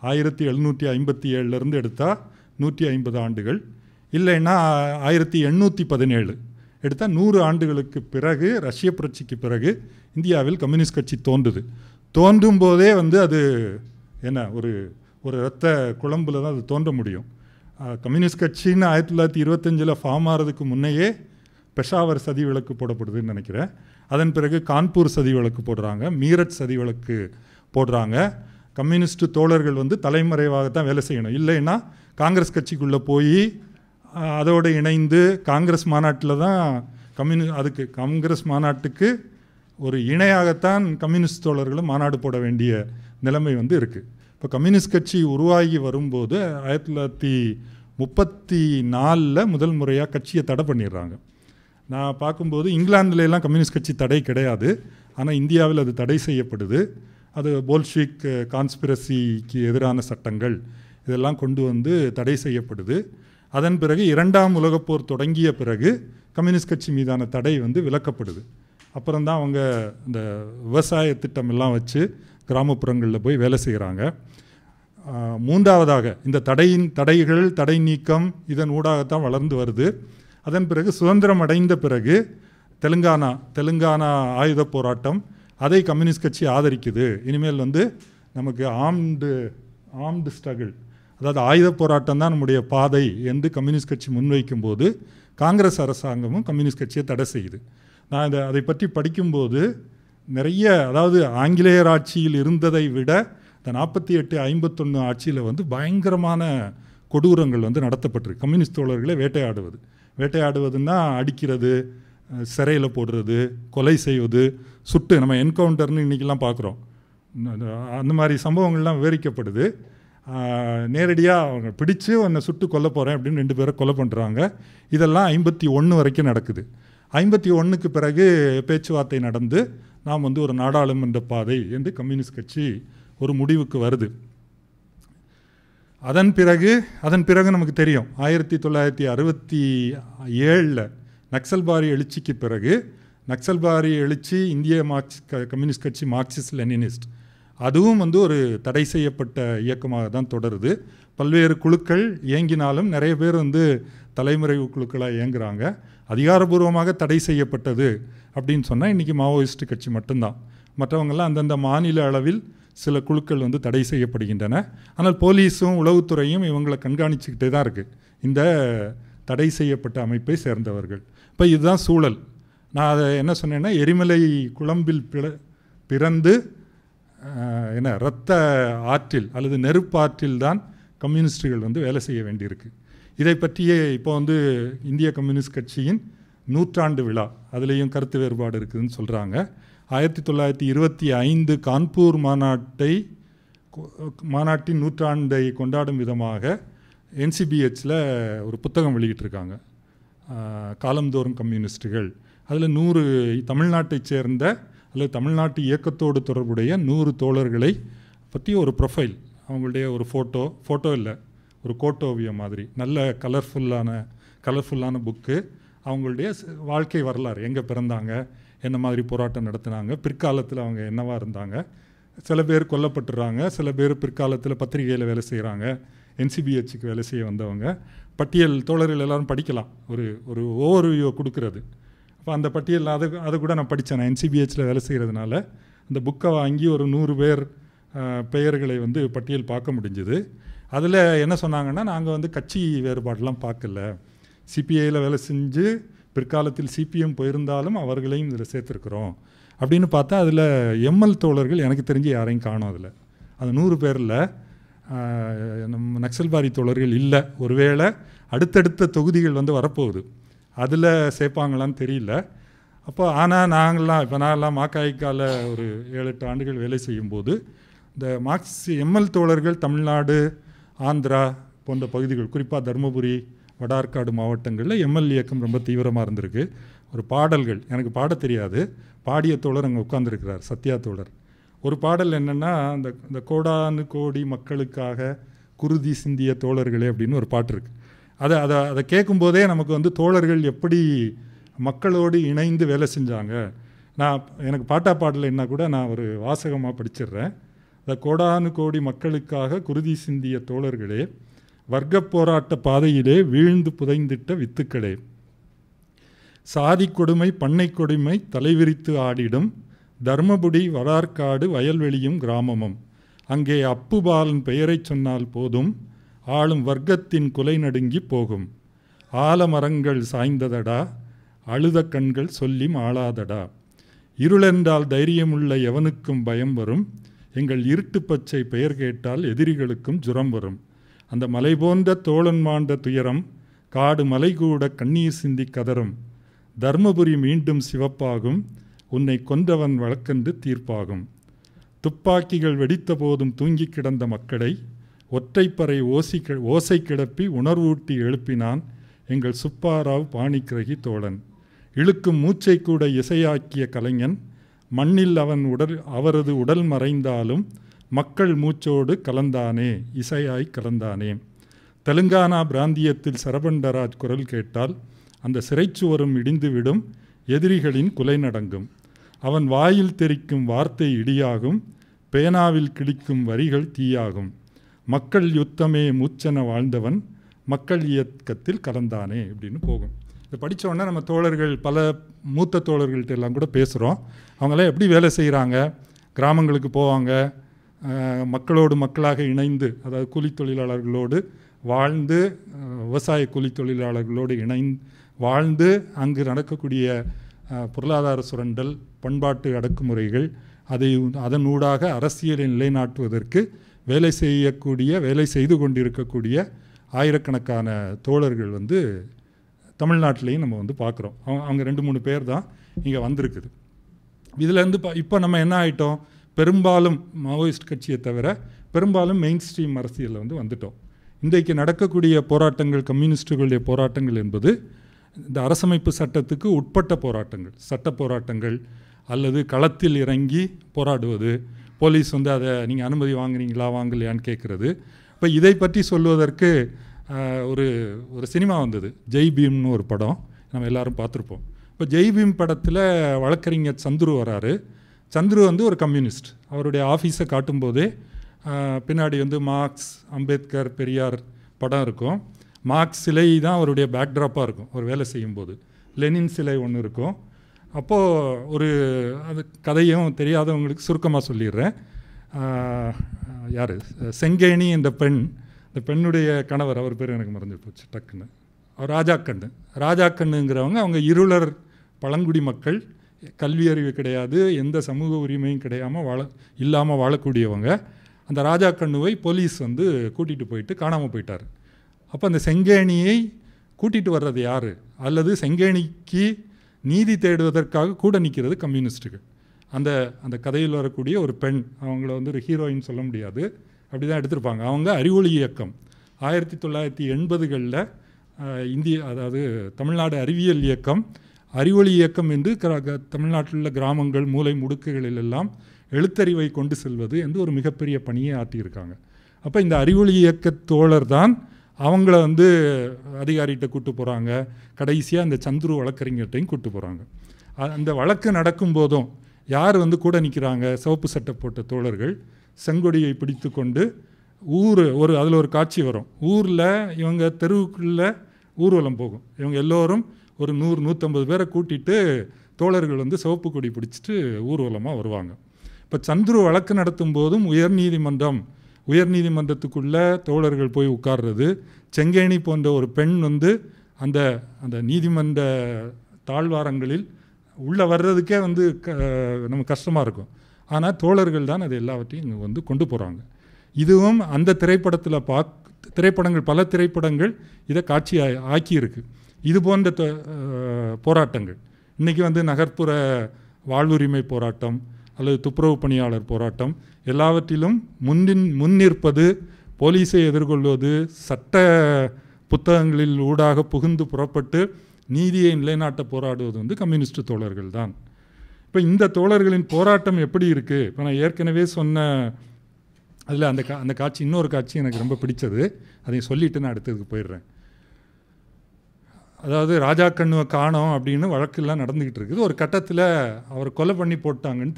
1757 எடுத்தால் 150 ஆண்டுகள், இல்லைன்னா 1817 எடுத்தால் 100 ஆண்டுகளுக்கு பிறகு, ரஷ்ய புரட்சிக்கு பிறகு இந்தியாவில் கம்யூனிஸ்ட் கட்சி தோன்றும் போதே வந்து அது ஒரு இரத்த குழம்புல தான் அது தோன்ற முடியும். கம்யூனிஸ்ட் கட்சின்னு 1925 ஃபார்ம் ஆகிறதுக்கு முன்னையே பெஷாவர் சதி விளக்கு போடப்படுதுன்னு நினைக்கிறேன். அதன் பிறகு கான்பூர் சதி விளக்கு போடுறாங்க, மீரட் சதி விளக்கு போடுறாங்க. கம்யூனிஸ்ட் தோழர்கள் வந்து தலைமறைவாகத்தான் வேலை செய்யணும், இல்லைன்னா காங்கிரஸ் கட்சிக்குள்ளே போய் அதோடு இணைந்து காங்கிரஸ் மாநாட்டில் தான் அதுக்கு காங்கிரஸ் மாநாட்டுக்கு ஒரு இணையாகத்தான் கம்யூனிஸ்ட் தோழர்களும் மாநாடு போட வேண்டிய நிலைமை வந்து இருக்குது. இப்போ கம்யூனிஸ்ட் கட்சி உருவாகி வரும்போது 1934 முதல் முறையாக கட்சியை தடை பண்ணிடுறாங்க. நான் பார்க்கும்போது இங்கிலாந்துலாம் கம்யூனிஸ்ட் கட்சி தடை கிடையாது, ஆனால் இந்தியாவில் அது தடை செய்யப்படுது. அது போல்ஷிக் கான்ஸ்பிரசிக்கு எதிரான சட்டங்கள் இதெல்லாம் கொண்டு வந்து தடை செய்யப்படுது. அதன் பிறகு 2ஆம் உலகப்போர் தொடங்கிய பிறகு கம்யூனிஸ்ட் கட்சி மீதான தடை வந்து விலக்கப்படுது. அப்புறம்தான் அவங்க இந்த விவசாய திட்டமெல்லாம் வச்சு கிராமப்புறங்களில் போய் வேலை செய்கிறாங்க. மூன்றாவதாக இந்த தடை நீக்கம் இதன் ஊடாகத்தான் வளர்ந்து வருது. அதன் பிறகு சுதந்திரம் அடைந்த பிறகு தெலுங்கானா ஆயுத போராட்டம், அதை கம்யூனிஸ்ட் கட்சி ஆதரிக்குது. இனிமேல் வந்து நமக்கு ஆர்ம்டு ஸ்ட்ரகிள், அதாவது ஆயுத போராட்டம் தான் நம்முடைய பாதை என்று கம்யூனிஸ்ட் கட்சி முன்வைக்கும் போது காங்கிரஸ் அரசாங்கமும் கம்யூனிஸ்ட் கட்சியை தடை செய்யுது. நான் அதை பற்றி படிக்கும்போது நிறைய, அதாவது ஆங்கிலேயர் ஆட்சியில் இருந்ததை விட இந்த 48-51 ஆட்சியில் வந்து பயங்கரமான கொடூரங்கள் வந்து நடத்தப்பட்டிருக்கு. கம்யூனிஸ்ட் தோழர்களை வேட்டையாடுவதுன்னா அடிக்கிறது, சிறையில் போடுறது, கொலை செய்வது, சுட்டு, நம்ம என்கவுண்டர்னு இன்றைக்கெல்லாம் பார்க்குறோம். அந்த மாதிரி சம்பவங்கள்லாம் விவரிக்கப்படுது. நேரடியாக அவங்க பிடிச்சு உன்னை சுட்டு கொல்ல போகிறேன் அப்படின்னு 2 பேரை கொலை பண்ணுறாங்க. இதெல்லாம் 51 வரைக்கும் நடக்குது. 51க்கு பிறகு பேச்சுவார்த்தை நடந்து நாம் வந்து ஒரு நாடாளுமன்ற பாதை என்று கம்யூனிஸ்ட் கட்சி ஒரு முடிவுக்கு வருது. அதன் பிறகு நமக்கு தெரியும் 1967 நக்சல்பாரி எழுச்சிக்கு பிறகு நக்சல்பாரி எழுச்சி இந்திய கம்யூனிஸ்ட் கட்சி மார்க்சிஸ்ட் லெனினிஸ்ட், அதுவும் வந்து ஒரு தடை செய்யப்பட்ட இயக்கமாக தான் தொடருது. பல்வேறு குழுக்கள் இயங்கினாலும் நிறைய பேர் வந்து தலைமுறை குழுக்களாக இயங்குகிறாங்க. அதிகாரபூர்வமாக தடை செய்யப்பட்டது அப்படின்னு சொன்னால் இன்றைக்கி மாவோயிஸ்ட் கட்சி மட்டும்தான். மற்றவங்கெல்லாம் அந்தந்த மாநில அளவில் சில குழுக்கள் வந்து தடை செய்யப்படுகின்றன. ஆனால் போலீஸும் உளவுத்துறையும் இவங்களை கண்காணிச்சுக்கிட்டே தான் இருக்குது, இந்த தடை செய்யப்பட்ட அமைப்பை சேர்ந்தவர்கள். இப்போ இதுதான் சூழல். நான் அதை என்ன சொன்னேன்னா, எரிமலை குழம்பில் பிறந்து என்ன இரத்த ஆற்றில் அல்லது நெருப்பாற்றில் தான் கம்யூனிஸ்டுகள் வந்து வேலை செய்ய வேண்டியிருக்கு. இதை பற்றியே இப்போ வந்து இந்திய கம்யூனிஸ்ட் கட்சியின் 100ஆண்டு விழா, அதுலேயும் கருத்து வேறுபாடு இருக்குதுன்னு சொல்கிறாங்க. 1925 கான்பூர் மாநாட்டின் 100ஆண்டை கொண்டாடும் விதமாக NCBHல ஒரு புத்தகம் வெளியிட்டிருக்காங்க, காலந்தோறும் கம்யூனிஸ்டுகள். அதில் 100 தமிழ்நாட்டைச் சேர்ந்த அல்லது தமிழ்நாட்டு இயக்கத்தோடு தொடர்புடைய 100 தோழர்களை பற்றி ஒரு ப்ரொஃபைல், அவங்களுடைய ஒரு ஃபோட்டோ இல்லை, ஒரு கோட்டோவியம் மாதிரி நல்ல கலர்ஃபுல்லான புக்கு. அவங்களுடைய வாழ்க்கை வரலாறு, எங்கே பிறந்தாங்க, என்ன மாதிரி போராட்டம் நடத்தினாங்க, பிற்காலத்தில் அவங்க என்னவாக இருந்தாங்க. சில பேர் கொல்லப்பட்டுறாங்க, சில பேர் பிற்காலத்தில் பத்திரிகையில் வேலை செய்கிறாங்க, NCBHக்கு வேலை செய்ய வந்தவங்க. பட்டியல் தோழர்கள் எல்லோரும் படிக்கலாம், ஒரு ஓவர்வியூ கொடுக்குறது. அப்போ அந்த பட்டியல் அதை கூட நான் படித்தேன். நான் NCBHல வேலை செய்கிறதுனால அந்த புக்கை வாங்கி ஒரு 100 பேர் பெயர்களை வந்து பட்டியல் பார்க்க முடிஞ்சுது. அதில் என்ன சொன்னாங்கன்னா, நாங்கள் வந்து கட்சி வேறுபாடெலாம் பார்க்கல, CPIயில் வேலை செஞ்சு பிற்காலத்தில் CPM போயிருந்தாலும் அவர்களையும் இதில் சேர்த்துருக்குறோம் அப்படின்னு பார்த்தா, அதில் ML தோழர்கள் எனக்கு தெரிஞ்சு யாரையும் காணும். அதில் அந்த 100 பேரில் நம்ம நக்சல்பாரி தோழர்கள் இல்லை. ஒருவேளை அடுத்தடுத்த தொகுதிகள் வந்து வரப்போகுது, அதில் சேர்ப்பாங்களான்னு தெரியல. அப்போ ஆனால் நாங்கள்லாம் மாக்காய்க்கால ஒரு 7-8 ஆண்டுகள் வேலை செய்யும்போது இந்த ML தோழர்கள் தமிழ்நாடு, ஆந்திரா போன்ற பகுதிகள், குறிப்பாக தருமபுரி, வடார்காடு மாவட்டங்களில் ML இயக்கம் ரொம்ப தீவிரமாக இருந்திருக்கு. ஒரு பாடல்கள் எனக்கு பாட தெரியாது, பாடிய தோழர் அங்கே உட்கார்ந்துருக்கிறார், சத்யா தோழர். ஒரு பாடல் என்னென்னா, இந்த கோடானு கோடி மக்களுக்காக குருதி சிந்திய தோழர்களே அப்படின்னு ஒரு பாட்டு இருக்குது. அதை கேட்கும்போதே நமக்கு வந்து தோழர்கள் எப்படி மக்களோடு இணைந்து வேலை செஞ்சாங்க. எனக்கு பாட்டா பாடல் என்ன கூட நான் ஒரு வாசகமாக படிச்சிடுறேன். இந்த கோடானு கோடி மக்களுக்காக குருதி சிந்திய தோழர்களே, வர்க்க போராட்ட பாதையிலே வீழ்ந்து புதைந்திட்ட வித்துக்களே, சாதி கொடுமை பண்ணை கொடுமை தலைவிரித்து ஆடிடும் தர்மபுடி வடார்காடு வயல்வெளியும் கிராமமும், அங்கே அப்புபாலன் பெயரை சொன்னால் போதும் ஆளும் வர்க்கத்தின் குலை நடுங்கி போகும், ஆலமரங்கள் சாய்ந்ததடா அழுத கண்கள் சொல்லி ஆளாதடா, இருளென்றால் தைரியமுள்ள எவனுக்கும் பயம் வரும், எங்கள் இருட்டு பச்சை பெயர் கேட்டால் எதிரிகளுக்கும் ஜுரம் வரும், அந்த மலை போன்ற தோழன் மாண்ட துயரம் காடு மலை கூட கண்ணீர் சிந்தி கதரும், தர்மபுரி மீண்டும் சிவப்பாகும் உன்னை கொன்றவன் வழக்கென்று தீர்ப்பாகும், துப்பாக்கிகள் வெடித்த போதும் தூங்கி கிடந்த மக்களை ஒற்றைப்பறை ஓசை கிளப்பி உணர்வூட்டி எழுப்பினான் எங்கள் சுப்பாராவ் பாணிக்கிரகி தோழன், இழுக்கும் மூச்சை கூட இசையாக்கிய கலைஞன், மண்ணில் அவரது உடல் மறைந்தாலும் மக்கள் மூச்சோடு கலந்தானே இசையாய் கலந்தானே, தெலுங்கானா பிராந்தியத்தில் சரபண்டராஜ் குரல் கேட்டால் அந்த சிறைச்சுவரும் இடிந்துவிடும் எதிரிகளின் குலை நடங்கும், அவன் வாயில் தெரிக்கும் வார்த்தை இடியாகும் பேனாவில் கிழிக்கும் வரிகள் தீயாகும், மக்கள் யுத்தமே மூச்சென வாழ்ந்தவன் மக்கள் இயக்கத்தில் கலந்தானே அப்படின்னு போகும். இதை படித்தோடனே நம்ம தோழர்கள், பல மூத்த தோழர்கள்ட்ட எல்லாம் கூட பேசுகிறோம். அவங்களாம் எப்படி வேலை செய்கிறாங்க, கிராமங்களுக்கு போவாங்க, மக்களோடு மக்களாக இணைந்து, அதாவது கூலி தொழிலாளர்களோடு வாழ்ந்து, விவசாய கூலி தொழிலாளர்களோடு வாழ்ந்து அங்கு நடக்கக்கூடிய பொருளாதார சுரண்டல், பண்பாட்டு அடக்குமுறைகள், அதனூடாக அரசியலை நிலைநாட்டுவதற்கு வேலை செய்து கொண்டிருக்கக்கூடிய ஆயிரக்கணக்கான தோழர்கள் வந்து தமிழ்நாட்டிலையும் நம்ம வந்து பார்க்குறோம். அவங்க 2-3 பேர் தான் இங்கே வந்திருக்குது. இதிலேருந்து இப்போ நம்ம என்ன ஆகிட்டோம், பெரும்பாலும் மாவோயிஸ்ட் கட்சியை தவிர பெரும்பாலும் மெயின் ஸ்ட்ரீம் அரசியலில் வந்து வந்துட்டோம். இன்றைக்கு நடக்கக்கூடிய போராட்டங்கள், கம்யூனிஸ்டுகளுடைய போராட்டங்கள் என்பது இந்த அரசமைப்பு சட்டத்துக்கு உட்பட்ட போராட்டங்கள், சட்ட போராட்டங்கள் அல்லது களத்தில் இறங்கி போராடுவது, போலீஸ் வந்து அதை நீங்கள் அனுமதி வாங்குறீங்களா வாங்கலையான்னு கேட்குறது. இப்போ இதை பற்றி சொல்வதற்கு ஒரு சினிமா வந்தது, ஜெய் பீம்னு ஒரு படம், நம்ம எல்லாரும் பார்த்துருப்போம். இப்போ இப்போ ஜெய்பீம் படத்தில் வழக்கறிஞர் சந்துரு வராரு. சந்துரு வந்து ஒரு கம்யூனிஸ்ட். அவருடைய ஆஃபீஸை காட்டும்போதே பின்னாடி வந்து மார்க்ஸ், அம்பேத்கர், பெரியார் படம் இருக்கும். மார்க்ஸ் சிலை தான் அவருடைய பேக்ட்ராப்பாக இருக்கும் ஒரு வேலை செய்யும்போது. லெனின் சிலை ஒன்று இருக்கும். அப்போது ஒரு அது கதையும் தெரியாதவங்களுக்கு சுருக்கமாக சொல்லிடுறேன். யார் செங்கேணி இந்த பெண்ணுடைய கணவர், அவர் பேர் எனக்கு மறந்து போச்சு டக்குன்னு, அவர் ராஜாக்கண்ணுங்கிறவங்க. அவங்க இருளர் பழங்குடி மக்கள், கல்வி அறிவு கிடையாது, எந்த சமூக உரிமையும் இல்லாமல் வாழக்கூடியவங்க. அந்த ராஜாக்கண்ணுவை போலீஸ் வந்து கூட்டிகிட்டு போயிட்டு காணாமல் போயிட்டார். அப்போ அந்த செங்கேணியை கூட்டிகிட்டு வர்றது யார், அல்லது செங்கேணிக்கு நீதி தேடுவதற்காக கூட நிற்கிறது கம்யூனிஸ்ட்டுகள். அந்த கதையில் வரக்கூடிய ஒரு பெண், அவங்கள வந்து ஒரு ஹீரோயின் சொல்ல முடியாது, அப்படி தான் எடுத்திருப்பாங்க. அவங்க அறிவொளி இயக்கம் 1980களில் அதாவது தமிழ்நாடு அறிவியல் இயக்கம், அறிவொளி இயக்கம் என்று தமிழ்நாட்டில் உள்ள கிராமங்கள், மூலை முடுக்குகளிலெல்லாம் எழுத்தறிவை கொண்டு செல்வது என்று ஒரு மிகப்பெரிய பணியை ஆற்றியிருக்காங்க. அப்போ இந்த அறிவொளி இயக்க தோழர் தான் அவங்கள வந்து அதிகாரிகிட்ட கூப்பிட்டு போகிறாங்க. கடைசியாக அந்த சந்துரு வழக்கறிஞர்கிட்டையும் கூப்பிட்டு போகிறாங்க. அந்த வழக்கு நடக்கும்போதும் யார் வந்து கூட நிற்கிறாங்க, சிவப்பு சட்டை போட்ட தோழர்கள் செங்கொடியை பிடித்து கொண்டு அதில் ஒரு காட்சி வரும். ஊரில் இவங்க தெருவுக்குள்ளே ஊர்வலம் போகும். இவங்க எல்லோரும் ஒரு 100-150 பேரை கூட்டிகிட்டு தோழர்கள் வந்து சிவப்பு கொடி பிடிச்சிட்டு ஊர்வலமாக வருவாங்க. இப்போ சந்துரு வழக்கு நடத்தும் போதும் உயர்நீதிமன்றத்துக்குள்ளே தோழர்கள் போய் உட்கார்றது, செங்கேணி போன்ற ஒரு பெண் வந்து அந்த நீதிமன்ற தாழ்வாரங்களில் உள்ளே வர்றதுக்கே வந்து நமக்கு கஷ்டமாக இருக்கும். ஆனால் தோழர்கள் தான் அது எல்லாவற்றையும் இங்கே வந்து கொண்டு போகிறாங்க. இதுவும் அந்த திரைப்படங்கள் பல திரைப்படங்கள் இதை காட்சி ஆக்கியிருக்கு. இது போன்ற போராட்டங்கள் இன்றைக்கி வந்து நகர்ப்புற வாழ்வுரிமை போராட்டம் அல்லது துப்புரவு பணியாளர் போராட்டம் எல்லாவற்றிலும் முன்னிற்பது, போலீஸை எதிர்கொள்வது, சட்ட புத்தகங்களில் ஊடாக புகுந்து புறப்பட்டு நீதியை நிலைநாட்ட போராடுவது வந்து கம்யூனிஸ்ட் தோழர்கள் தான். இப்போ இந்த தோழர்களின் போராட்டம் எப்படி இருக்குது? இப்போ நான் ஏற்கனவே சொன்ன அதில் அந்த காட்சி, இன்னொரு காட்சி எனக்கு ரொம்ப பிடிச்சது, அதை சொல்லிவிட்டு நான் அடுத்ததுக்கு போயிடுறேன். அதாவது ராஜாக்கண்ணுவை காணோம் அப்படின்னு வழக்கெல்லாம் நடந்துக்கிட்டு இருக்குது. ஒரு கட்டத்தில் அவர் கொலை பண்ணி போட்டாங்கன்னு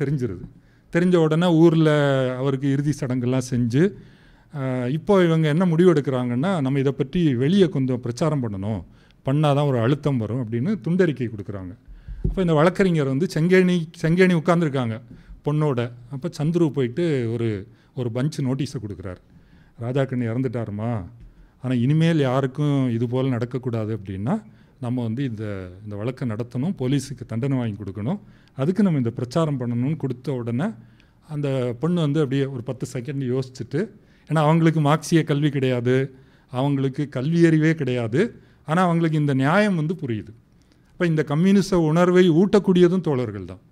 தெரிஞ்ச உடனே ஊரில் அவருக்கு இறுதி சடங்கெல்லாம் செஞ்சு இப்போ இவங்க என்ன முடிவு எடுக்கிறாங்கன்னா, நம்ம இதை பற்றி வெளியே கொஞ்சம் பிரச்சாரம் பண்ணால் தான் ஒரு அழுத்தம் வரும் அப்படின்னு துண்டறிக்கை கொடுக்குறாங்க. அப்போ இந்த வழக்கறிஞர் வந்து செங்கேணி உட்காந்துருக்காங்க பொண்ணோட. அப்போ சந்துரு போயிட்டு ஒரு பஞ்ச் நோட்டீஸை கொடுக்குறாரு. ராஜாக்கண்ணு இறந்துட்டாருமா, ஆனால் இனிமேல் யாருக்கும் இது போல் நடக்கக்கூடாது அப்படின்னா நம்ம வந்து இந்த வழக்கை நடத்தணும், போலீஸுக்கு தண்டனை வாங்கி கொடுக்கணும், அதுக்கு நம்ம இந்த பிரச்சாரம் பண்ணணும்னு கொடுத்த உடனே அந்த பொண்ணு வந்து அப்படியே ஒரு 10 செகண்ட் யோசிச்சுட்டு, ஏன்னா அவங்களுக்கு மார்க்சிய கல்வி கிடையாது, அவங்களுக்கு கல்வியறிவே கிடையாது, ஆனால் அவங்களுக்கு இந்த நியாயம் வந்து புரியுது. இப்போ இந்த கம்யூனிச உணர்வை ஊட்டக்கூடியதும் தோழர்கள் தான்.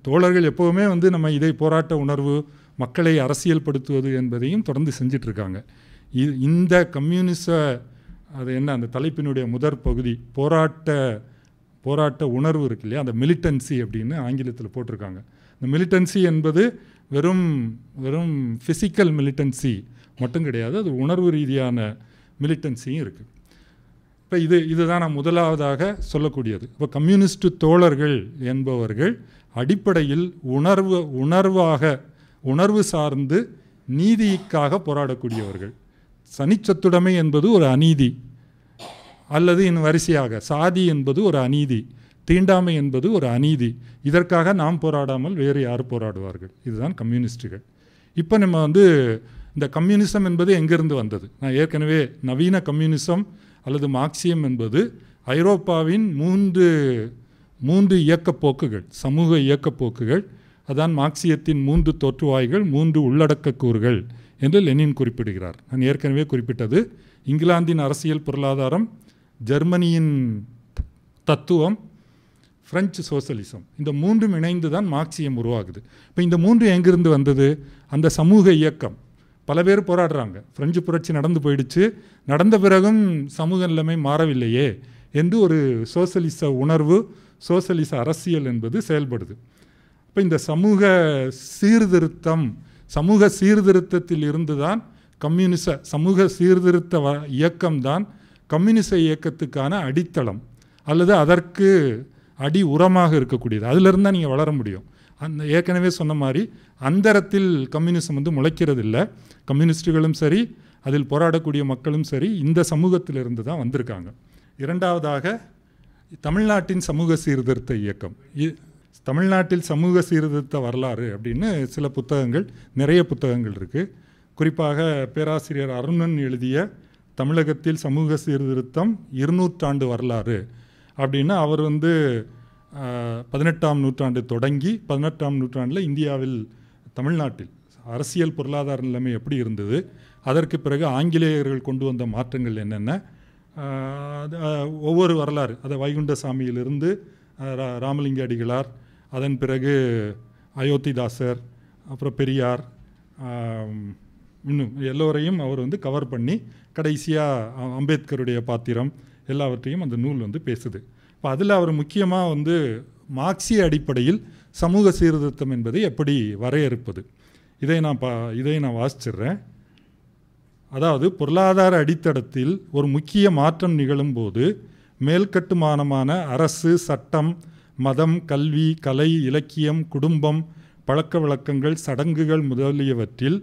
தோழர்கள் எப்போவுமே வந்து நம்ம இதை போராட்ட உணர்வு, மக்களை அரசியல்படுத்துவது என்பதையும் தொடர்ந்து செஞ்சிட்ருக்காங்க. இந்த கம்யூனிச அது என்ன அந்த தலைப்பினுடைய முதற் பகுதி போராட்ட உணர்வு இருக்கு இல்லையா, அந்த மிலிட்டன்சி அப்படின்னு ஆங்கிலத்தில் போட்டிருக்காங்க. இந்த மிலிட்டன்சி என்பது வெறும் ஃபிசிக்கல் மிலிட்டன்சி மட்டும் கிடையாது, அது உணர்வு ரீதியான மிலிட்டன்சியும் இருக்குது. இப்போ இதுதான் நான் முதலாவதாக சொல்லக்கூடியது. இப்போ கம்யூனிஸ்ட் தோழர்கள் என்பவர்கள் அடிப்படையில் உணர்வு சார்ந்து நீதிக்காக போராடக்கூடியவர்கள். சனிச்சத்துடைமை என்பது ஒரு அநீதி, அல்லது இன்னும் வரிசையாக சாதி என்பது ஒரு அநீதி, தீண்டாமை என்பது ஒரு அநீதி. இதற்காக நாம் போராடாமல் வேறு யார் போராடுவார்கள்? இதுதான் கம்யூனிஸ்டுகள். இப்போ நம்ம வந்து இந்த கம்யூனிசம் என்பது எங்கிருந்து வந்தது? நான் ஏற்கனவே நவீன கம்யூனிசம் அல்லது மார்க்சியம் என்பது ஐரோப்பாவின் மூன்று இயக்கப்போக்குகள், சமூக இயக்கப்போக்குகள். அதான் மார்க்சியத்தின் 3 தோற்றுவாய்கள், 3 உள்ளடக்க கூறுகள் என்று லெனின் குறிப்பிடுகிறார். நான் ஏற்கனவே குறிப்பிட்டது இங்கிலாந்தின் அரசியல் பொருளாதாரம், ஜெர்மனியின் தத்துவம், பிரெஞ்சு சோசலிசம். இந்த 3ம் இணைந்து தான் மார்க்சியம் உருவாகுது. இப்போ இந்த 3 எங்கிருந்து வந்தது? அந்த சமூக இயக்கம். பல பேர் போராடுறாங்க, பிரெஞ்சு புரட்சி நடந்து போயிடுச்சு, நடந்த பிறகும் சமூக நிலைமை மாறவில்லையே என்று ஒரு சோசலிச உணர்வு, சோசலிச அரசியல் என்பது செயல்படுது. இப்போ இந்த சமூக சீர்திருத்தத்தில் இருந்து தான் சமூக சீர்திருத்த இயக்கம்தான் கம்யூனிச இயக்கத்துக்கான அடித்தளம், அல்லது அடி உரமாக இருக்கக்கூடியது. அதிலிருந்து தான் நீங்கள் வளர முடியும். அந்த ஏற்கனவே சொன்ன மாதிரி அந்தரத்தில் கம்யூனிசம் வந்து முளைக்கிறது இல்லை. கம்யூனிஸ்டுகளும் சரி, அதில் போராடக்கூடிய மக்களும் சரி, இந்த சமூகத்திலிருந்து தான் வந்திருக்காங்க. இரண்டாவதாக தமிழ்நாட்டின் சமூக சீர்திருத்த இயக்கம். தமிழ்நாட்டில் சமூக சீர்திருத்த வரலாறு அப்படின்னு சில புத்தகங்கள், நிறைய புத்தகங்கள் இருக்குது. குறிப்பாக பேராசிரியர் அருணன் எழுதிய தமிழகத்தில் சமூக சீர்திருத்தம் 200 ஆண்டு வரலாறு அப்படின்னு அவர் வந்து 18ஆம் நூற்றாண்டு தொடங்கி 18ஆம் நூற்றாண்டில் இந்தியாவில் தமிழ்நாட்டில் அரசியல் பொருளாதார நிலைமை எப்படி இருந்தது, அதற்கு பிறகு ஆங்கிலேயர்கள் கொண்டு வந்த மாற்றங்கள் என்னென்ன, ஒவ்வொரு வரலாறு, அதை வைகுண்டசாமியிலிருந்து ராமலிங்க அடிகளார், அதன் பிறகு அயோத்திதாசர், அப்புறம் பெரியார், இன்னும் எல்லோரையும் அவர் வந்து கவர் பண்ணி கடைசியாக அம்பேத்கருடைய பாத்திரம் எல்லாவற்றையும் அந்த நூல் வந்து பேசுது. இப்போ அதில் அவர் முக்கியமாக வந்து மார்க்சிய அடிப்படையில் சமூக சீர்திருத்தம் என்பதை எப்படி வரையறுப்பது, இதை நான் வாசிச்சிடுறேன். அதாவது பொருளாதார அடித்தளத்தில் ஒரு முக்கிய மாற்றம் நிகழும்போது மேல்கட்டுமானமான அரசு, சட்டம், மதம், கல்வி, கலை, இலக்கியம், குடும்பம், பழக்க வழக்கங்கள், சடங்குகள் முதலியவற்றில்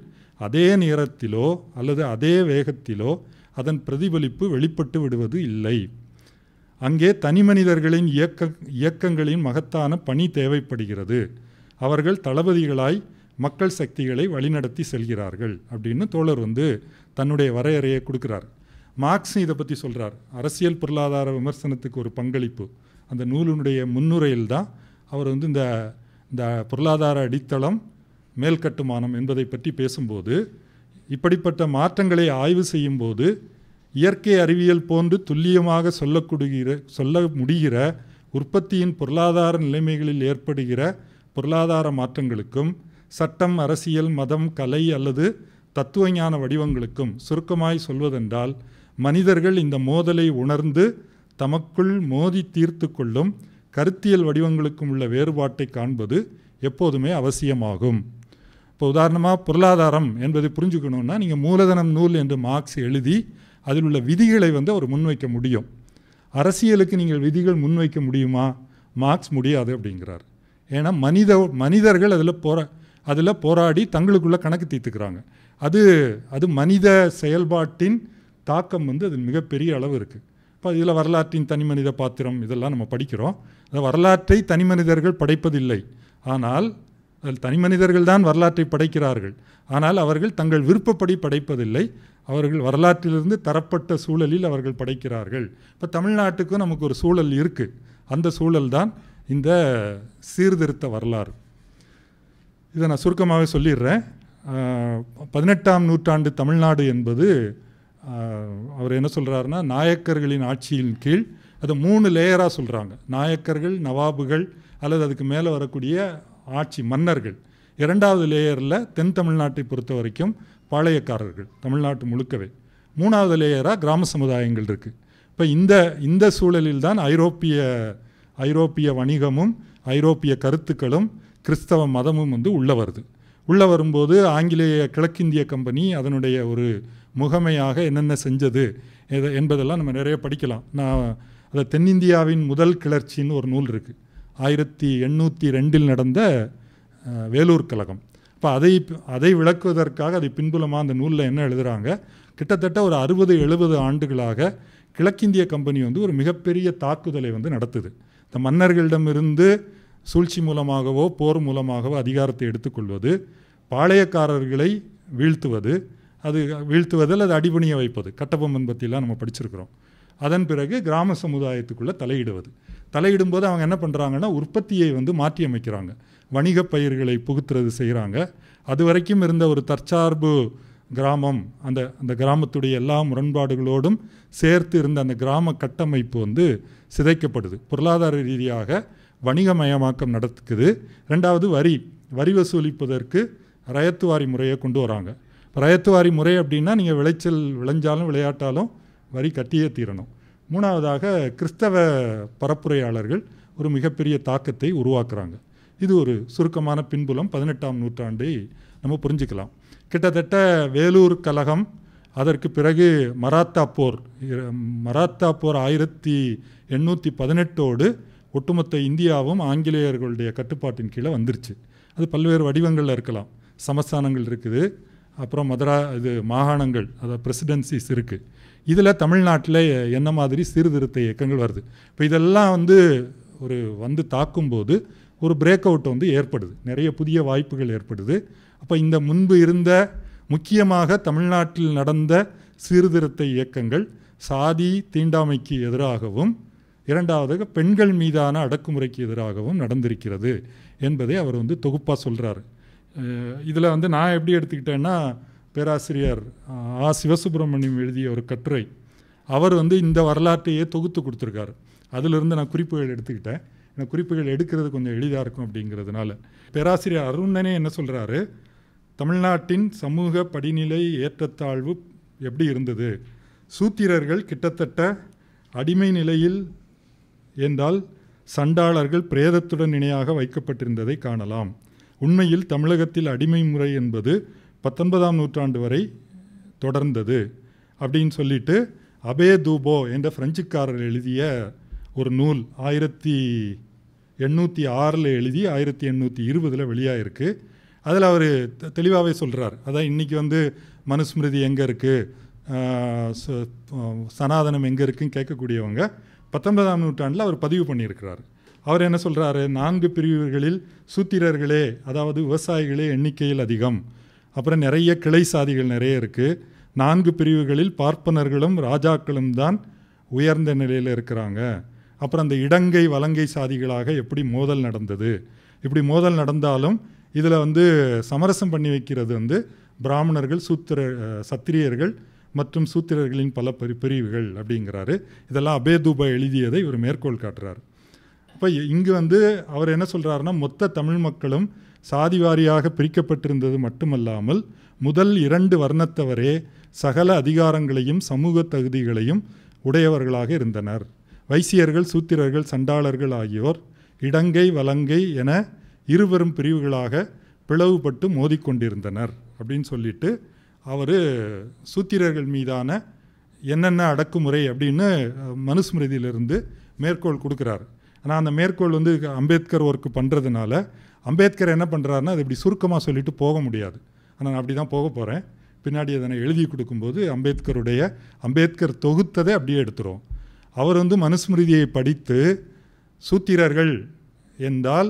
அதே நேரத்திலோ அல்லது அதே வேகத்திலோ அதன் பிரதிபலிப்பு வெளிப்பட்டு விடுவது இல்லை. அங்கே தனிமனிதர்களின் இயக்கங்களின் மகத்தான பணி தேவைப்படுகிறது. அவர்கள் தளபதிகளாய் மக்கள் சக்திகளை வழிநடத்தி செல்கிறார்கள் அப்படின்னு தோழர் வந்து தன்னுடைய வரையறையை கொடுக்குறார். மார்க்ஸ் இதை பற்றி சொல்கிறார். அரசியல் பொருளாதார விமர்சனத்துக்கு ஒரு பங்களிப்பு அந்த நூலினுடைய முன்னுரையில் தான் அவர் வந்து இந்த பொருளாதார அடித்தளம், மேல்கட்டுமானம் என்பதை பற்றி பேசும்போது, இப்படிப்பட்ட மாற்றங்களை ஆய்வு செய்யும்போது இயற்கை அறிவியல் போன்று துல்லியமாக சொல்ல முடிகிற உற்பத்தியின் பொருளாதார நிலைமைகளில் ஏற்படுகிற பொருளாதார மாற்றங்களுக்கும் சட்டம், அரசியல், மதம், கலை அல்லது தத்துவஞான வடிவங்களுக்கும் சுருக்கமாய் சொல்வதென்றால் மனிதர்கள் இந்த மோதலை உணர்ந்து தமக்குள் மோதி தீர்த்து கொள்ளும் கருத்தியல் வடிவங்களுக்கும் உள்ள வேறுபாட்டை காண்பது எப்போதுமே அவசியமாகும். இப்போ உதாரணமாக பொருளாதாரம் என்பதை புரிஞ்சுக்கணுன்னா நீங்கள் மூலதனம் நூல் என்று மார்க்ஸ் எழுதி அதில் உள்ள விதிகளை வந்து அவர் முன்வைக்க முடியும். அரசியலுக்கு நீங்கள் விதிகள் முன்வைக்க முடியுமா? மார்க்ஸ் முடியாது அப்படிங்கிறார். ஏன்னா மனிதர்கள் அதில் போராடி தங்களுக்குள்ள கணக்கு தீர்த்துக்கிறாங்க. அது மனித செயல்பாட்டின் தாக்கம் வந்து அது மிகப்பெரிய அளவு இருக்குது. இப்போ இதில் வரலாற்றின் தனி மனித பாத்திரம் இதெல்லாம் நம்ம படிக்கிறோம். அந்த வரலாற்றை தனி மனிதர்கள் படைப்பதில்லை. ஆனால் அதில் தனி மனிதர்கள் தான் வரலாற்றை படைக்கிறார்கள். ஆனால் அவர்கள் தங்கள் விருப்பப்படி படைப்பதில்லை. அவர்கள் வரலாற்றிலிருந்து தரப்பட்ட சூழலில் அவர்கள் படைக்கிறார்கள். இப்போ தமிழ்நாட்டுக்கும் நமக்கு ஒரு சூழல் இருக்குது. அந்த சூழல் தான் இந்த சீர்திருத்த வரலாறு. இதை நான் சுருக்கமாகவே சொல்லிடுறேன். 18ஆம் நூற்றாண்டு தமிழ்நாடு என்பது அவர் என்ன சொல்கிறாருன்னா, நாயக்கர்களின் ஆட்சியின் கீழ் அதை 3 லேயராக சொல்கிறாங்க. நாயக்கர்கள், நவாபுகள் அல்லது அதுக்கு மேலே வரக்கூடிய ஆட்சி மன்னர்கள். 2வது லேயரில் தென் தமிழ்நாட்டை பொறுத்த வரைக்கும் பாளையக்காரர்கள், தமிழ்நாட்டு முழுக்கவே. 3வது லேயராக கிராம சமுதாயங்கள் இருக்குது. இப்போ இந்த சூழலில் தான் ஐரோப்பிய வணிகமும் ஐரோப்பிய கருத்துக்களும் கிறிஸ்தவ மதமும் வந்து உள்ளே வரும்போது ஆங்கிலேய கிழக்கிந்திய கம்பெனி அதனுடைய ஒரு முகமையாக என்னென்ன செஞ்சது என்பதெல்லாம் நம்ம நிறைய படிக்கலாம். நான் அதை தென்னிந்தியாவின் முதல் கிளர்ச்சின்னு ஒரு நூல் இருக்குது. 1802 நடந்த வேலூர் கழகம். இப்போ அதை விளக்குவதற்காக அதை பின்புலமாக அந்த நூலில் என்ன எழுதுகிறாங்க, கிட்டத்தட்ட ஒரு 60-70 ஆண்டுகளாக கிழக்கிந்திய கம்பெனி வந்து ஒரு மிகப்பெரிய தாக்குதலை வந்து நடத்துது. இந்த மன்னர்களிடமிருந்து சூழ்ச்சி மூலமாகவோ போர் மூலமாகவோ அதிகாரத்தை எடுத்துக்கொள்வது, பாளையக்காரர்களை வீழ்த்துவது அல்லது அடிபணிய வைப்பது, கட்டபொம்மன் பற்றிலாம் நம்ம படிச்சிருக்கிறோம். அதன் பிறகு கிராம சமுதாயத்துக்குள்ளே தலையிடும்போது அவங்க என்ன பண்ணுறாங்கன்னா, உற்பத்தியை வந்து மாற்றி அமைக்கிறாங்க. வணிக பயிர்களை புகுத்துறது செய்கிறாங்க. அது வரைக்கும் இருந்த ஒரு தற்சார்பு கிராமம், அந்த கிராமத்துடைய எல்லா முரண்பாடுகளோடும் சேர்த்து இருந்த அந்த கிராம கட்டமைப்பு வந்து சிதைக்கப்படுது. பொருளாதார ரீதியாக வணிகமயமாக்கம் நடக்குது. 2வது வரி வசூலிப்பதற்கு ரயத்துவாரி முறையை கொண்டு வராங்க. ரயத்துவாரி முறை அப்படின்னா நீங்கள் விளைஞ்சாலும் விளையாட்டாலும் வரி கட்டியே தீரணும். 3வதாக கிறிஸ்தவ பரப்புரையாளர்கள் ஒரு மிகப்பெரிய தாக்கத்தை உருவாக்குறாங்க. இது ஒரு சுருக்கமான பின்புலம் 18ஆம் நூற்றாண்டை நம்ம புரிஞ்சுக்கலாம். கிட்டத்தட்ட வேலூர் கலகம், அதற்கு பிறகு மராத்தா போர் 1818 ஒட்டுமொத்த இந்தியாவும் ஆங்கிலேயர்களுடைய கட்டுப்பாட்டின் கீழே வந்துருச்சு. அது பல்வேறு வடிவங்களில் இருக்கலாம். சமஸ்தானங்கள் இருக்குது, அப்புறம் மாகாணங்கள், அதாவது பிரசிடென்சிஸ் இருக்குது. இதில் தமிழ்நாட்டில் என்ன மாதிரி சீர்திருத்த இயக்கங்கள் வருது. இப்போ இதெல்லாம் வந்து தாக்கும்போது ஒரு பிரேக் அவுட் ஏற்படுது, நிறைய புதிய வாய்ப்புகள் ஏற்படுது. அப்போ இந்த முன்பு இருந்த முக்கியமாக தமிழ்நாட்டில் நடந்த சீர்திருத்த இயக்கங்கள் சாதி தீண்டாமைக்கு எதிராகவும் இரண்டாவதாக பெண்கள் மீதான அடக்குமுறைக்கு எதிராகவும் நடந்திருக்கிறது என்பதை அவர் தொகுப்பாக சொல்கிறார். இதில் நான் எப்படி எடுத்துக்கிட்டேன்னா, பேராசிரியர் சிவசுப்பிரமணியம் எழுதிய ஒரு கட்டுரை, அவர் இந்த வரலாற்றையே தொகுத்து கொடுத்துருக்காரு. அதிலிருந்து நான் குறிப்புகள் எடுத்துக்கிட்டேன். எனக்கு குறிப்புகள் எடுக்கிறது கொஞ்சம் எளிதாக இருக்கும் அப்படிங்கிறதுனால. பேராசிரியர் அருணனே என்ன சொல்கிறாரு, தமிழ்நாட்டின் சமூக படிநிலை ஏற்றத்தாழ்வு எப்படி இருந்தது, சூத்திரர்கள் கிட்டத்தட்ட அடிமை நிலையில் என்றால் சண்டாளர்கள் பிரேதத்துடன் இணையாக வைக்கப்பட்டிருந்ததை காணலாம். உண்மையில் தமிழகத்தில் அடிமை முறை என்பது 19ஆம் நூற்றாண்டு வரை தொடர்ந்தது அப்படின்னு சொல்லிட்டு அபே தூபோ என்ற பிரெஞ்சுக்காரர் எழுதிய ஒரு நூல் 1806 எழுதி 1820 வெளியாகிருக்கு. அதில் அவர் தெளிவாகவே சொல்கிறார். அதான் இன்றைக்கி மனுஸ்மிருதி எங்கே இருக்குது, சனாதனம் எங்கே இருக்குன்னு கேட்கக்கூடியவங்க 19ஆம் நூற்றாண்டில் அவர் பதிவு பண்ணியிருக்கிறார். அவர் என்ன சொல்கிறாரு, 4 பிரிவுகளில் சூத்திரர்களே, அதாவது விவசாயிகளே எண்ணிக்கையில் அதிகம், அப்புறம் நிறைய கிளை சாதிகள் நிறைய இருக்குது. 4 பிரிவுகளில் பார்ப்பனர்களும் ராஜாக்களும் தான் உயர்ந்த நிலையில் இருக்கிறாங்க. அப்புறம் அந்த இடங்கை வலங்கை சாதிகளாக எப்படி மோதல் நடந்தது, இப்படி மோதல் நடந்தாலும் இதில் சமரசம் பண்ணி வைக்கிறது பிராமணர்கள், சத்திரியர்கள் மற்றும் சூத்திரர்களின் பல பிரிவுகள் அப்படிங்கிறாரு. இதெல்லாம் அபேதூபா எழுதியதை இவர் மேற்கோள் காட்டுறார். இப்போ இங்கு அவர் என்ன சொல்கிறாருன்னா, மொத்த தமிழ் மக்களும் சாதி வாரியாக பிரிக்கப்பட்டிருந்தது மட்டுமல்லாமல் முதல் 2 வர்ணத்தவரே சகல அதிகாரங்களையும் சமூக தகுதிகளையும் உடையவர்களாக இருந்தனர். வைசியர்கள், சூத்திரர்கள், சண்டாளர்கள் ஆகியோர் இடங்கை வலங்கை என இருவரும் பிரிவுகளாக பிளவுபட்டு மோதிக்கொண்டிருந்தனர் அப்படின்னு சொல்லிட்டு அவர் சூத்திரர்கள் மீதான என்னென்ன அடக்குமுறை அப்படின்னு மனுஸ்மிருதியிலிருந்து மேற்கோள் கொடுக்குறார். ஆனால் அந்த மேற்கோள் அம்பேத்கர் ஒர்க்கு பண்ணுறதுனால அம்பேத்கர் என்ன பண்ணுறாருன்னா அது இப்படி சுருக்கமாக சொல்லிட்டு போக முடியாது. ஆனால் நான் அப்படி தான் போக போகிறேன். பின்னாடி அதனை எழுதி கொடுக்கும்போது அம்பேத்கர் தொகுத்ததை அப்படியே எடுத்துரும். அவர் மனுஸ்மிருதியை படித்து சூத்திரர்கள் என்றால்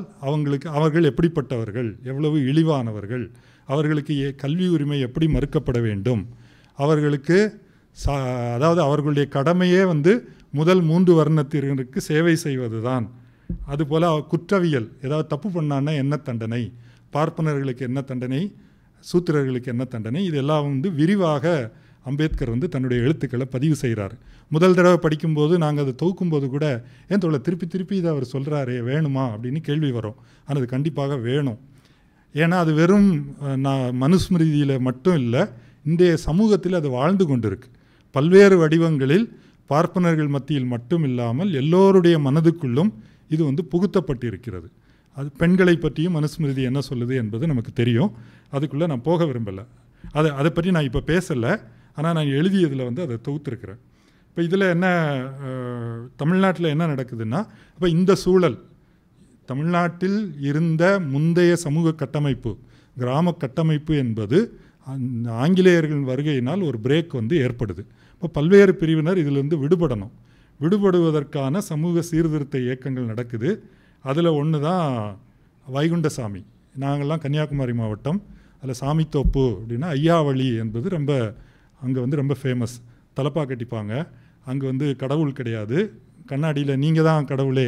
அவர்கள் எப்படிப்பட்டவர்கள், எவ்வளவு இழிவானவர்கள், அவர்களுக்கு கல்வி உரிமை எப்படி மறுக்கப்பட வேண்டும், அவர்களுக்கு அதாவது அவர்களுடைய கடமையே முதல் 3 வர்ணத்தினருக்கு சேவை செய்வது தான். அதுபோல் குற்றவியல், ஏதாவது தப்பு பண்ணான்னா என்ன தண்டனை, பார்ப்பனர்களுக்கு என்ன தண்டனை, சூத்திரர்களுக்கு என்ன தண்டனை, இதெல்லாம் விரிவாக அம்பேத்கர் தன்னுடைய எழுத்துக்களை பதிவு செய்கிறார். முதல் தடவை படிக்கும்போது நாங்கள் அதை தொகுக்கும்போது கூட ஏன் தோழ திருப்பி இதை அவர் சொல்கிறாரே வேணுமா அப்படின்னு கேள்வி வரும். ஆனால் அது கண்டிப்பாக வேணும். ஏன்னா அது வெறும் மனுஸ்மிருதியில் மட்டும் இல்லை, இன்றைய சமூகத்தில் அது வாழ்ந்து கொண்டிருக்கு. பல்வேறு வடிவங்களில் பார்ப்பனர்கள் மத்தியில் மட்டும் இல்லாமல் எல்லோருடைய மனதுக்குள்ளும் இது புகுத்தப்பட்டிருக்கிறது. அது பெண்களை பற்றியும் மனுஸ்மிருதி என்ன சொல்லுது என்பது நமக்கு தெரியும். அதுக்குள்ளே நான் போக விரும்பலை. அதை பற்றி நான் இப்போ பேசலை. ஆனால் நான் எழுதியதில் அதை தொகுத்திருக்கிறேன். இப்போ இதில் என்ன தமிழ்நாட்டில் என்ன நடக்குதுன்னா, இப்போ இந்த சூழல் தமிழ்நாட்டில் இருந்த முந்தைய சமூக கட்டமைப்பு, கிராம கட்டமைப்பு என்பது ஆங்கிலேயர்களின் வருகையினால் ஒரு பிரேக் ஏற்படுது. இப்போ பல்வேறு பிரிவினர் இதிலிருந்து விடுபடுவதற்கான சமூக சீர்திருத்த இயக்கங்கள் நடக்குது. அதில் ஒன்று தான் வைகுண்டசாமி. நாங்கள்லாம் கன்னியாகுமரி மாவட்டம், அதில் சாமித்தோப்பு அப்படின்னா ஐயாவளி என்பது ரொம்ப அங்கே ரொம்ப ஃபேமஸ். தலப்பா கட்டிப்பாங்க. அங்கே கடவுள் கிடையாது, கண்ணாடியில் நீங்கள் தான் கடவுளே,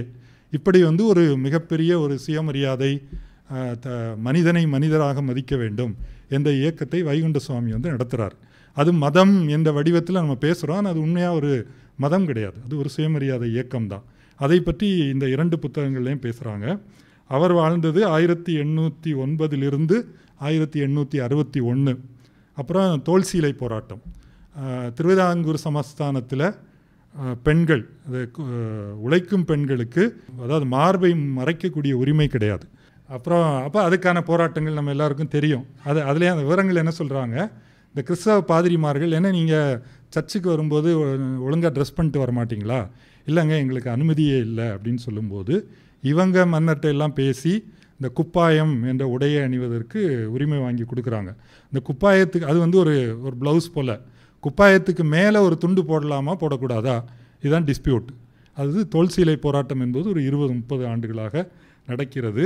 இப்படி ஒரு மிகப்பெரிய ஒரு சுயமரியாதை, மனிதனை மனிதராக மதிக்க வேண்டும் என்ற இயக்கத்தை வைகுண்ட சுவாமி நடத்துகிறார். அது மதம் என்ற வடிவத்தில் நம்ம பேசுகிறோம். ஆனால் அது உண்மையாக ஒரு மதம் கிடையாது, அது ஒரு சுயமரியாதை இயக்கம்தான். அதை பற்றி இந்த 2 புத்தகங்கள்லையும் பேசுகிறாங்க. அவர் வாழ்ந்தது 1809 1861. அப்புறம் தோல்சீலை போராட்டம், திருவிதாங்கூர் சமஸ்தானத்தில் பெண்கள், உழைக்கும் பெண்களுக்கு அதாவது மார்பை மறைக்கக்கூடிய உரிமை கிடையாது. அப்போ அதுக்கான போராட்டங்கள் நம்ம எல்லாருக்கும் தெரியும். அதுலேயே அந்த விவரங்கள் என்ன சொல்கிறாங்க, இந்த கிறிஸ்தவ பாதிரிமார்கள் என்ன நீங்கள் சர்ச்சுக்கு வரும்போது ஒழுங்காக ட்ரெஸ் பண்ணிட்டு வர மாட்டிங்களா, இல்லைங்க எங்களுக்கு அனுமதியே இல்லை அப்படின்னு சொல்லும்போது இவங்க மன்னர்கிட்ட எல்லாம் பேசி இந்த குப்பாயம் என்ற உடையை அணிவதற்கு உரிமை வாங்கி கொடுக்குறாங்க. இந்த குப்பாயத்துக்கு அது வந்து ஒரு ஒரு ப்ளவுஸ் போல், குப்பாயத்துக்கு மேலே ஒரு துண்டு போடலாமா போடக்கூடாதா, இதுதான் டிஸ்பியூட். அது தோல் சீலை போராட்டம் என்பது ஒரு 20-30 ஆண்டுகளாக நடக்கிறது.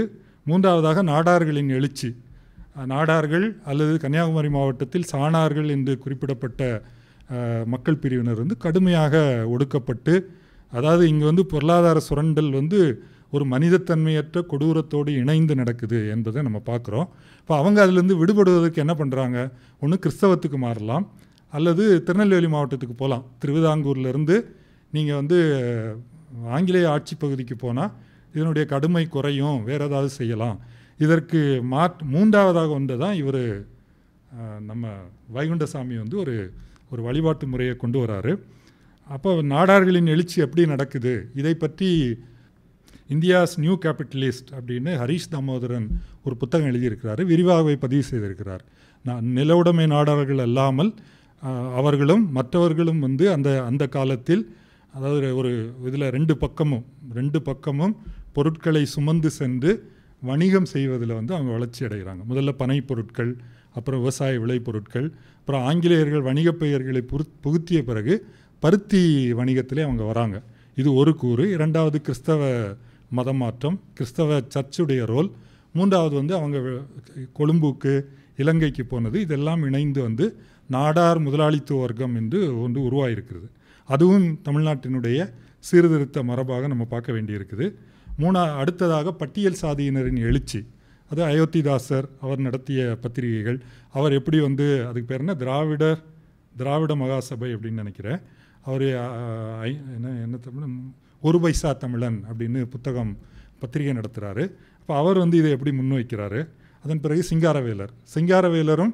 மூன்றாவதாக நாடார்களின் எழுச்சி. நாடார்கள் அல்லது கன்னியாகுமரி மாவட்டத்தில் சாணார்கள் என்று குறிப்பிடப்பட்ட மக்கள் பிரிவினர் வந்து கடுமையாக ஒடுக்கப்பட்டு, அதாவது இங்கே வந்து பொருளாதார சுரண்டல் வந்து ஒரு மனிதத்தன்மையற்ற கொடூரத்தோடு இணைந்து நடக்குது என்பதை நம்ம பார்க்குறோம். இப்போ அவங்க அதிலேருந்து விடுபடுவதற்கு என்ன பண்ணுறாங்க, ஒன்று கிறிஸ்தவத்துக்கு மாறலாம் அல்லது திருநெல்வேலி மாவட்டத்துக்கு போகலாம். திருவிதாங்கூர்லேருந்து நீங்கள் வந்து ஆங்கிலேய ஆட்சி பகுதிக்கு போனால் இதனுடைய கடுமை குறையும், வேறு ஏதாவது செய்யலாம். இதற்கு மூன்றாவதாக ஒன்று தான் இவர் நம்ம வைகுண்டசாமி வந்து ஒரு வழிபாட்டு முறையை கொண்டு வராரு. அப்போ நாடார்களின் எழுச்சி எப்படி நடக்குது, இதை பற்றி இந்தியாஸ் நியூ கேபிட்டலிஸ்ட் அப்படின்னு ஹரீஷ் தாமோதரன் ஒரு புத்தகம் எழுதியிருக்கிறாரு, விரிவாகவே பதிவு செய்திருக்கிறார். நிலவுடைமை நாடார்கள் அல்லாமல் அவர்களும் மற்றவர்களும் வந்து அந்த காலத்தில், அதாவது ஒரு இதில் ரெண்டு பக்கமும் பொருட்களை சுமந்து சென்று வணிகம் செய்வதில் வந்து அவங்க வளர்ச்சி அடைகிறாங்க. முதல்ல பனை பொருட்கள், அப்புறம் விவசாய விளைபொருட்கள், அப்புறம் ஆங்கிலேயர்கள் வணிகப் பெயர்களை புகுத்திய பிறகு பருத்தி வணிகத்திலே அவங்க வராங்க. இது ஒரு கூறு. இரண்டாவது கிறிஸ்தவ மதமாற்றம், கிறிஸ்தவ சர்ச்சுடைய ரோல். மூன்றாவது வந்து அவங்க கொழும்புக்கு இலங்கைக்கு போனது. இதெல்லாம் இணைந்து வந்து நாடார் முதலாளித்துவ வர்க்கம் என்று ஒன்று உருவாயிருக்கிறது. அதுவும் தமிழ்நாட்டினுடைய சீர்திருத்த மரபாக நம்ம பார்க்க வேண்டியிருக்குது. அடுத்ததாக பட்டியல் சாதியினரின் எழுச்சி. அது அயோத்திதாசர் அவர் நடத்திய பத்திரிகைகள். அவர் எப்படி வந்து அதுக்கு பேர் என்ன திராவிட மகாசபை அப்படின்னு நினைக்கிறேன். அவர் என்ன தமிழ் ஒரு பைசா தமிழன் அப்படின்னு பத்திரிகை நடத்துகிறாரு. அப்போ அவர் வந்து இதை எப்படி முன்வைக்கிறாரு. அதன் பிறகு சிங்காரவேலரும்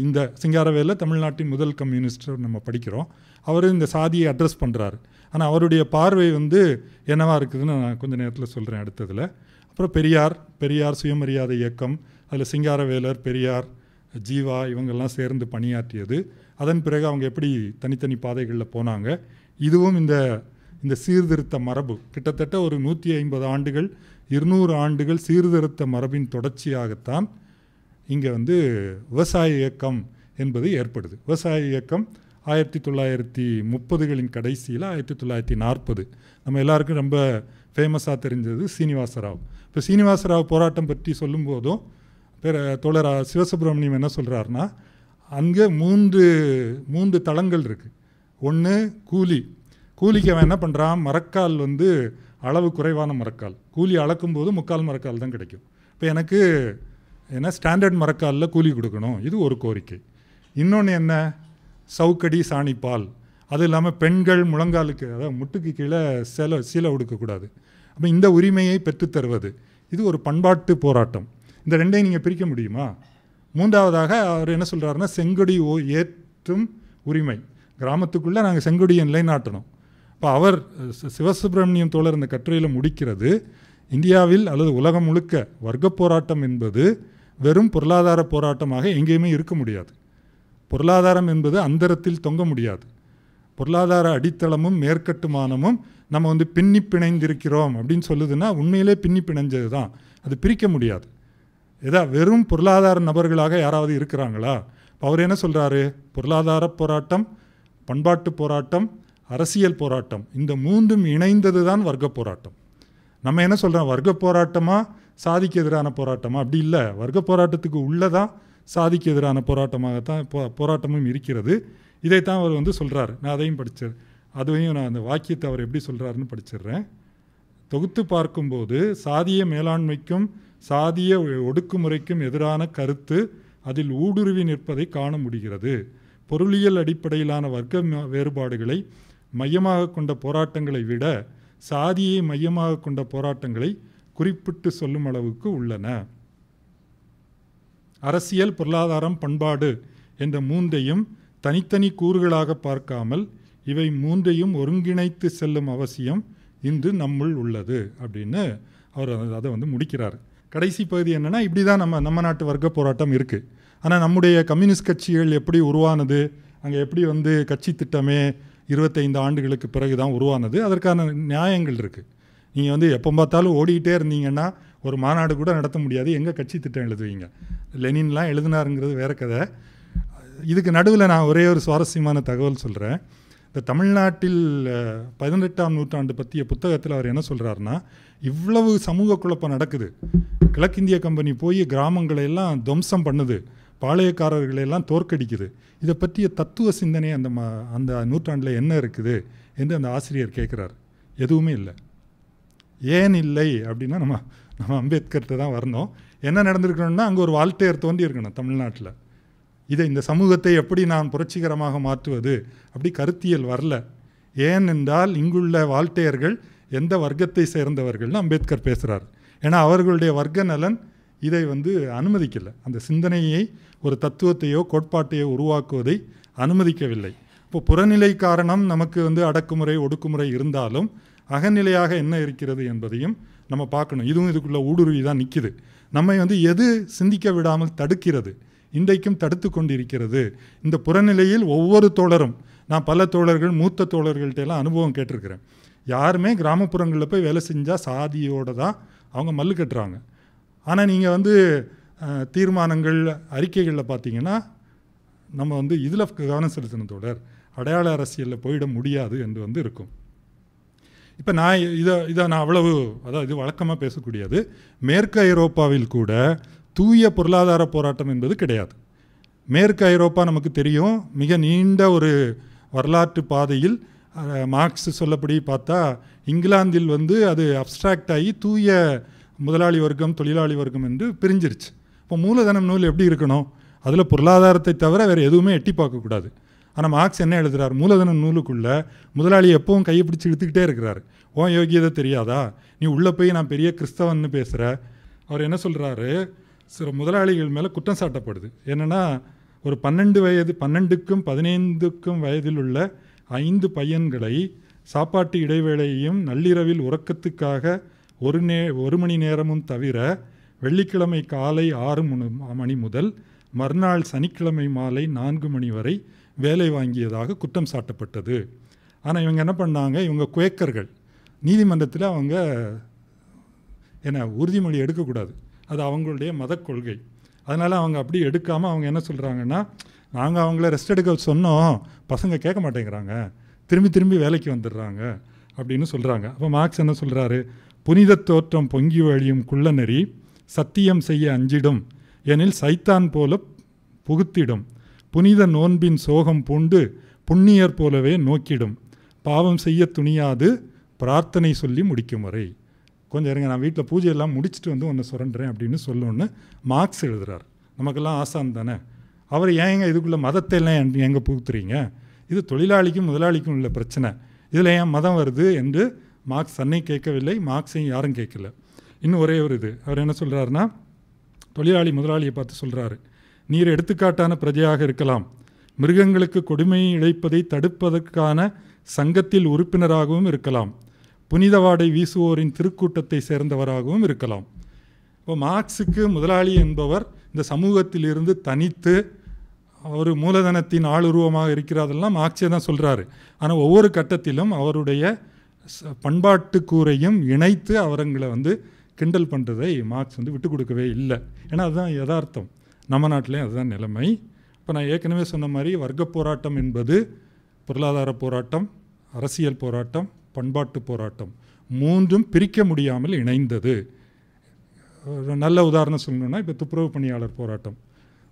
இந்த சிங்காரவேலர் தமிழ்நாட்டின் முதல் கம்யூனிஸ்ட் நம்ம படிக்கிறோம். அவர் இந்த சாதியை அட்ரஸ் பண்ணுறாரு. ஆனால் அவருடைய பார்வை வந்து என்னவா இருக்குதுன்னு நான் கொஞ்சம் நேரத்தில் சொல்கிறேன் அடுத்ததில். அப்புறம் பெரியார் சுயமரியாதை இயக்கம், அதில் சிங்காரவேலர், பெரியார், ஜீவா இவங்கெல்லாம் சேர்ந்து பணியாற்றியது. அதன் பிறகு அவங்க எப்படி தனித்தனி பாதைகளில் போனாங்க. இதுவும் இந்த சீர்திருத்த மரபு கிட்டத்தட்ட ஒரு 150 ஆண்டுகள் 200 ஆண்டுகள் சீர்திருத்த மரபின் தொடர்ச்சியாகத்தான் இங்கே வந்து விவசாய இயக்கம் என்பது ஏற்படுது. விவசாய இயக்கம் 1930களின் கடைசியில் 1940 நம்ம எல்லாருக்கும் ரொம்ப ஃபேமஸாக தெரிஞ்சது சீனிவாசராவ். இப்போ சீனிவாசராவ் போராட்டம் பற்றி சொல்லும்போதும் தோழர் சிவசுப்ரமணியம் என்ன சொல்கிறாருன்னா, அங்கே மூன்று தளங்கள் இருக்குது. ஒன்று கூலிக்கு அவன் என்ன பண்ணுறான், மரக்கால் வந்து அளவு குறைவான மரக்கால், கூலி அளக்கும்போது 3/4 மரக்கால் தான் கிடைக்கும். இப்போ எனக்கு ஸ்டாண்டர்ட் மரக்காலில் கூலி கொடுக்கணும், இது ஒரு கோரிக்கை. இன்னொன்று என்ன, சவுக்கடி சாணிப்பால். அது இல்லாமல் பெண்கள் முழங்காலுக்கு, அதாவது முட்டுக்கு கீழே சீலை உடுக்கக்கூடாது. அப்போ இந்த உரிமையை பெற்றுத்தருவது, இது ஒரு பண்பாட்டு போராட்டம். இந்த ரெண்டையும் நீங்கள் பிரிக்க முடியுமா? மூன்றாவதாக அவர் என்ன சொல்கிறாருன்னா, செங்கொடி ஏற்றும் உரிமை. கிராமத்துக்குள்ளே நாங்கள் செங்கொடியை நிலைநாட்டணும். இப்போ அவர் சிவசுப்ரமணியம் தோழர் இந்த கட்டுரையில் முடிக்கிறது, இந்தியாவில் அல்லது உலகம் முழுக்க வர்க்க போராட்டம் என்பது வெறும் பொருளாதார போராட்டமாக எங்கேயுமே இருக்க முடியாது. பொருளாதாரம் என்பது அந்தரத்தில் தொங்க முடியாது. பொருளாதார அடித்தளமும் மேற்கட்டுமானமும் நம்ம வந்து பின்னி பிணைந்திருக்கிறோம் அப்படின்னு சொல்லுதுன்னா உண்மையிலே பின்னி பிணைஞ்சது தான். அது பிரிக்க முடியாது. வெறும் பொருளாதார நபர்களாக யாராவது இருக்கிறாங்களா? அவர் என்ன சொல்கிறாரு, பொருளாதார போராட்டம், பண்பாட்டு போராட்டம், அரசியல் போராட்டம், இந்த மூன்றும் இணைந்தது தான் வர்க்க போராட்டம். நம்ம என்ன சொல்கிறோம், வர்க்க போராட்டமாக சாதிக்கு எதிரான போராட்டமா? அப்படி இல்லை. வர்க்க போராட்டத்துக்கு உள்ளதான் சாதிக்கு எதிரான போராட்டமாகத்தான் போராட்டமும் இருக்கிறது. இதைத்தான் அவர் வந்து சொல்கிறார். நான் அதையும் அதையும் நான் அந்த வாக்கியத்தை அவர் எப்படி சொல்கிறாருன்னு படிச்சிடுறேன். தொகுத்து பார்க்கும்போது சாதிய மேலாண்மைக்கும் சாதிய ஒடுக்குமுறைக்கும் எதிரான கருத்து அதில் ஊடுருவி நிற்பதை காண முடிகிறது. பொருளியல் அடிப்படையிலான வர்க்க வேறுபாடுகளை மையமாக கொண்ட போராட்டங்களை விட சாதியை மையமாக கொண்ட போராட்டங்களை குறிப்பிட்டு சொல்லும் அளவுக்கு உள்ளன. அரசியல், பொருளாதாரம், பண்பாடு என்ற மூன்றையும் தனித்தனி கூறுகளாக பார்க்காமல் இவை மூன்றையும் ஒருங்கிணைத்து செல்லும் அவசியம் இன்று நம்முள் உள்ளது அப்படின்னு அவர் அதை வந்து முடிக்கிறார். கடைசி பகுதி என்னென்னா, இப்படி தான் நம்ம நாட்டு வர்க்க போராட்டம் இருக்குது. ஆனால் நம்முடைய கம்யூனிஸ்ட் கட்சிகள் எப்படி உருவானது, அங்கே எப்படி வந்து கட்சி திட்டமே 25 ஆண்டுகளுக்கு பிறகு தான் உருவானது. அதற்கான நியாயங்கள் இருக்குது. நீங்கள் வந்து எப்போ பார்த்தாலும் ஓடிக்கிட்டே இருந்தீங்கன்னா ஒரு மாநாடு கூட நடத்த முடியாது. எங்கே கட்சி திட்டம் எழுதுவீங்க? லெனின்லாம் எழுதினாருங்கிறது வேற கதை. இதுக்கு நடுவில் நான் ஒரே ஒரு சுவாரஸ்யமான தகவல் சொல்கிறேன். இந்த தமிழ்நாட்டில் 18ஆம் நூற்றாண்டு பற்றிய புத்தகத்தில் அவர் என்ன சொல்கிறாருன்னா, இவ்வளவு சமூக குழப்பம் நடக்குது, கிழக்கிந்திய கம்பெனி போய் கிராமங்களை எல்லாம் துவம்சம் பண்ணுது, பாளையக்காரர்களையெல்லாம் தோற்கடிக்குது, இதை பற்றிய தத்துவ சிந்தனை அந்த நூற்றாண்டில் என்ன இருக்குது என்று அந்த ஆசிரியர் கேட்குறார். எதுவுமே இல்லை. ஏன் இல்லை அப்படின்னா நம்ம அம்பேத்கர்கிட்ட தான் வரணும். என்ன நடந்திருக்கணும்னா, அங்கே ஒரு வால்டேர் தோன்றி இருக்கணும் தமிழ்நாட்டில். இந்த சமூகத்தை எப்படி நான் புரட்சிகரமாக மாற்றுவது அப்படி கருத்தியல் வரல. ஏனென்றால் இங்குள்ள வால்டேர்கள் எந்த வர்க்கத்தை சேர்ந்தவர்கள்னு அம்பேத்கர் பேசுகிறார். ஏன்னா அவர்களுடைய வர்க்க நலன் இதை வந்து அனுமதிக்கலை. அந்த சிந்தனையை, ஒரு தத்துவத்தையோ கோட்பாட்டையோ உருவாக்குவதை அனுமதிக்கவில்லை. இப்போ புறநிலை காரணம் நமக்கு வந்து அடக்குமுறை ஒடுக்குமுறை இருந்தாலும் அகநிலையாக என்ன இருக்கிறது என்பதையும் நம்ம பார்க்கணும். இதுவும் இதுக்குள்ள ஊடுருவி தான் நிற்கிது. நம்மை வந்து எது சிந்திக்க விடாமல் தடுக்கிறது, இன்றைக்கும் தடுத்து கொண்டிருக்கிறது. இந்த புறநிலையில் ஒவ்வொரு தோழரும், நான் பல தோழர்கள், மூத்த தோழர்கள்ட்ட எல்லாம் அனுபவம் கேட்டிருக்கிறேன். யாருமே கிராமப்புறங்களில் போய் வேலை செஞ்சால் சாதியோடு தான் அவங்க மல்லு கட்டுறாங்க. ஆனால் நீங்கள் வந்து தீர்மானங்கள், அறிக்கைகளில் பார்த்தீங்கன்னா நம்ம வந்து இதில் கவனம் செலுத்தின தோழர், அடையாள அரசியலில் போயிட முடியாது என்று வந்து இருக்கும். இப்போ நான் இதை நான் அவ்வளவு, அதாவது இது வழக்கமாக பேசக்கூடியது. மேற்கு ஐரோப்பாவில் கூட தூய பொருளாதார போராட்டம் என்பது கிடையாது. மேற்கு ஐரோப்பா நமக்கு தெரியும், மிக நீண்ட ஒரு வரலாற்று பாதையில். மார்க்ஸ் சொல்லப்படி பார்த்தா இங்கிலாந்தில் வந்து அது அப்ஸ்ட்ராக்ட் ஆகி தூய முதலாளி வர்க்கம், தொழிலாளி வர்க்கம் என்று பிரிஞ்சிருச்சு. இப்போ மூலதனம் நூல் எப்படி இருக்கணும்? அதில் பொருளாதாரத்தை தவிர வேறு எதுவுமே எட்டி பார்க்கக்கூடாது. ஆனால் மார்க்ஸ் என்ன எழுதுகிறார்? மூலதன நூலுக்குள்ளே முதலாளி எப்பவும் கையை பிடிச்சி இழுத்துக்கிட்டே இருக்கிறார். ஓன் யோகியதை தெரியாதா? நீ உள்ளே போய் நான் பெரிய கிறிஸ்தவன்னு பேசுகிற. அவர் என்ன சொல்கிறாரு? சில முதலாளிகள் மேலே குற்றம் சாட்டப்படுது. என்னென்னா, ஒரு 12க்கும் 15க்கும் வயதில் உள்ள 5 பையன்களை சாப்பாட்டு இடைவேளையையும் நள்ளிரவில் உறக்கத்துக்காக 1 மணி நேரமும் தவிர வெள்ளிக்கிழமை காலை 6 மணி முதல் மறுநாள் சனிக்கிழமை மாலை 4 மணி வரை வேலை வாங்கியதாக குற்றம் சாட்டப்பட்டது. ஆனால் இவங்க என்ன பண்ணாங்க? இவங்க குவேக்கர்கள். நீதிமன்றத்தில் அவங்க உறுதிமொழி எடுக்கக்கூடாது, அது அவங்களுடைய மத கொள்கை. அதனால் அவங்க அப்படி எடுக்காமல் அவங்க என்ன சொல்கிறாங்கன்னா, நாங்கள் அவங்கள ரெஸ்ட் எடுக்க சொன்னோம், பசங்க கேட்க மாட்டேங்கிறாங்க, திரும்பி வேலைக்கு வந்துடுறாங்க அப்படின்னு சொல்கிறாங்க. அப்போ மார்க்ஸ் என்ன சொல்கிறாரு? புனித தோற்றம் பொங்கி வழியும் குள்ளநெறி சத்தியம் செய்ய அஞ்சிடும், எனில் சைத்தான் போல புகுத்திடும், புனித நோன்பின் சோகம் பூண்டு புண்ணியர் போலவே நோக்கிடும், பாவம் செய்ய துணியாது பிரார்த்தனை சொல்லி முடிக்கும் வரை. கொஞ்சம் இருங்க, நான் வீட்டில் பூஜையெல்லாம் முடிச்சுட்டு வந்து ஒன்று சுரண்டுறேன் அப்படின்னு சொல்லணுன்னு மார்க்ஸ் எழுதுகிறார். நமக்கெல்லாம் ஆசான் தானே. அவர் ஏங்க இதுக்குள்ளே மதத்தை எல்லாம் எங்கே புகுத்துறீங்க? இது தொழிலாளிக்கும் முதலாளிக்கும் உள்ள பிரச்சனை, இதில் ஏன் மதம் வருது என்று மார்க்ஸ் தன்னை கேட்கவில்லை, மார்க்ஸையும் யாரும் கேட்கல. இன்னும் ஒரே ஒரு இது, அவர் என்ன சொல்கிறாருன்னா, தொழிலாளி முதலாளியை பார்த்து சொல்கிறாரு, நீர் எடுத்துக்காட்டான பிரஜையாக இருக்கலாம், மிருகங்களுக்கு கொடுமை இழைப்பதை தடுப்பதற்கான சங்கத்தில் உறுப்பினராகவும் இருக்கலாம், புனித வாடை வீசுவோரின் திருக்கூட்டத்தை சேர்ந்தவராகவும் இருக்கலாம். இப்போ மார்க்ஸுக்கு முதலாளி என்பவர் இந்த சமூகத்தில் இருந்து தனித்து ஒரு மூலதனத்தின் ஆளுருவமாக இருக்கிறதெல்லாம் மார்க்ஸே தான் சொல்கிறாரு. ஆனால் ஒவ்வொரு கட்டத்திலும் அவருடைய பண்பாட்டு கூரையும் இணைத்து அவங்களை வந்து கிண்டல் பண்ணுறதை மார்க்ஸ் வந்து விட்டு கொடுக்கவே இல்லை. ஏன்னா அதுதான் யதார்த்தம். நம்ம நாட்டிலையும் அதுதான் நிலைமை. இப்போ நான் ஏற்கனவே சொன்ன மாதிரி வர்க்க போராட்டம் என்பது பொருளாதார போராட்டம், அரசியல் போராட்டம், பண்பாட்டு போராட்டம், மூன்றும் பிரிக்க முடியாமல் இணைந்தது. ஒரு நல்ல உதாரணம் சொல்லணுன்னா, இப்போ துப்புரவு பணியாளர் போராட்டம்.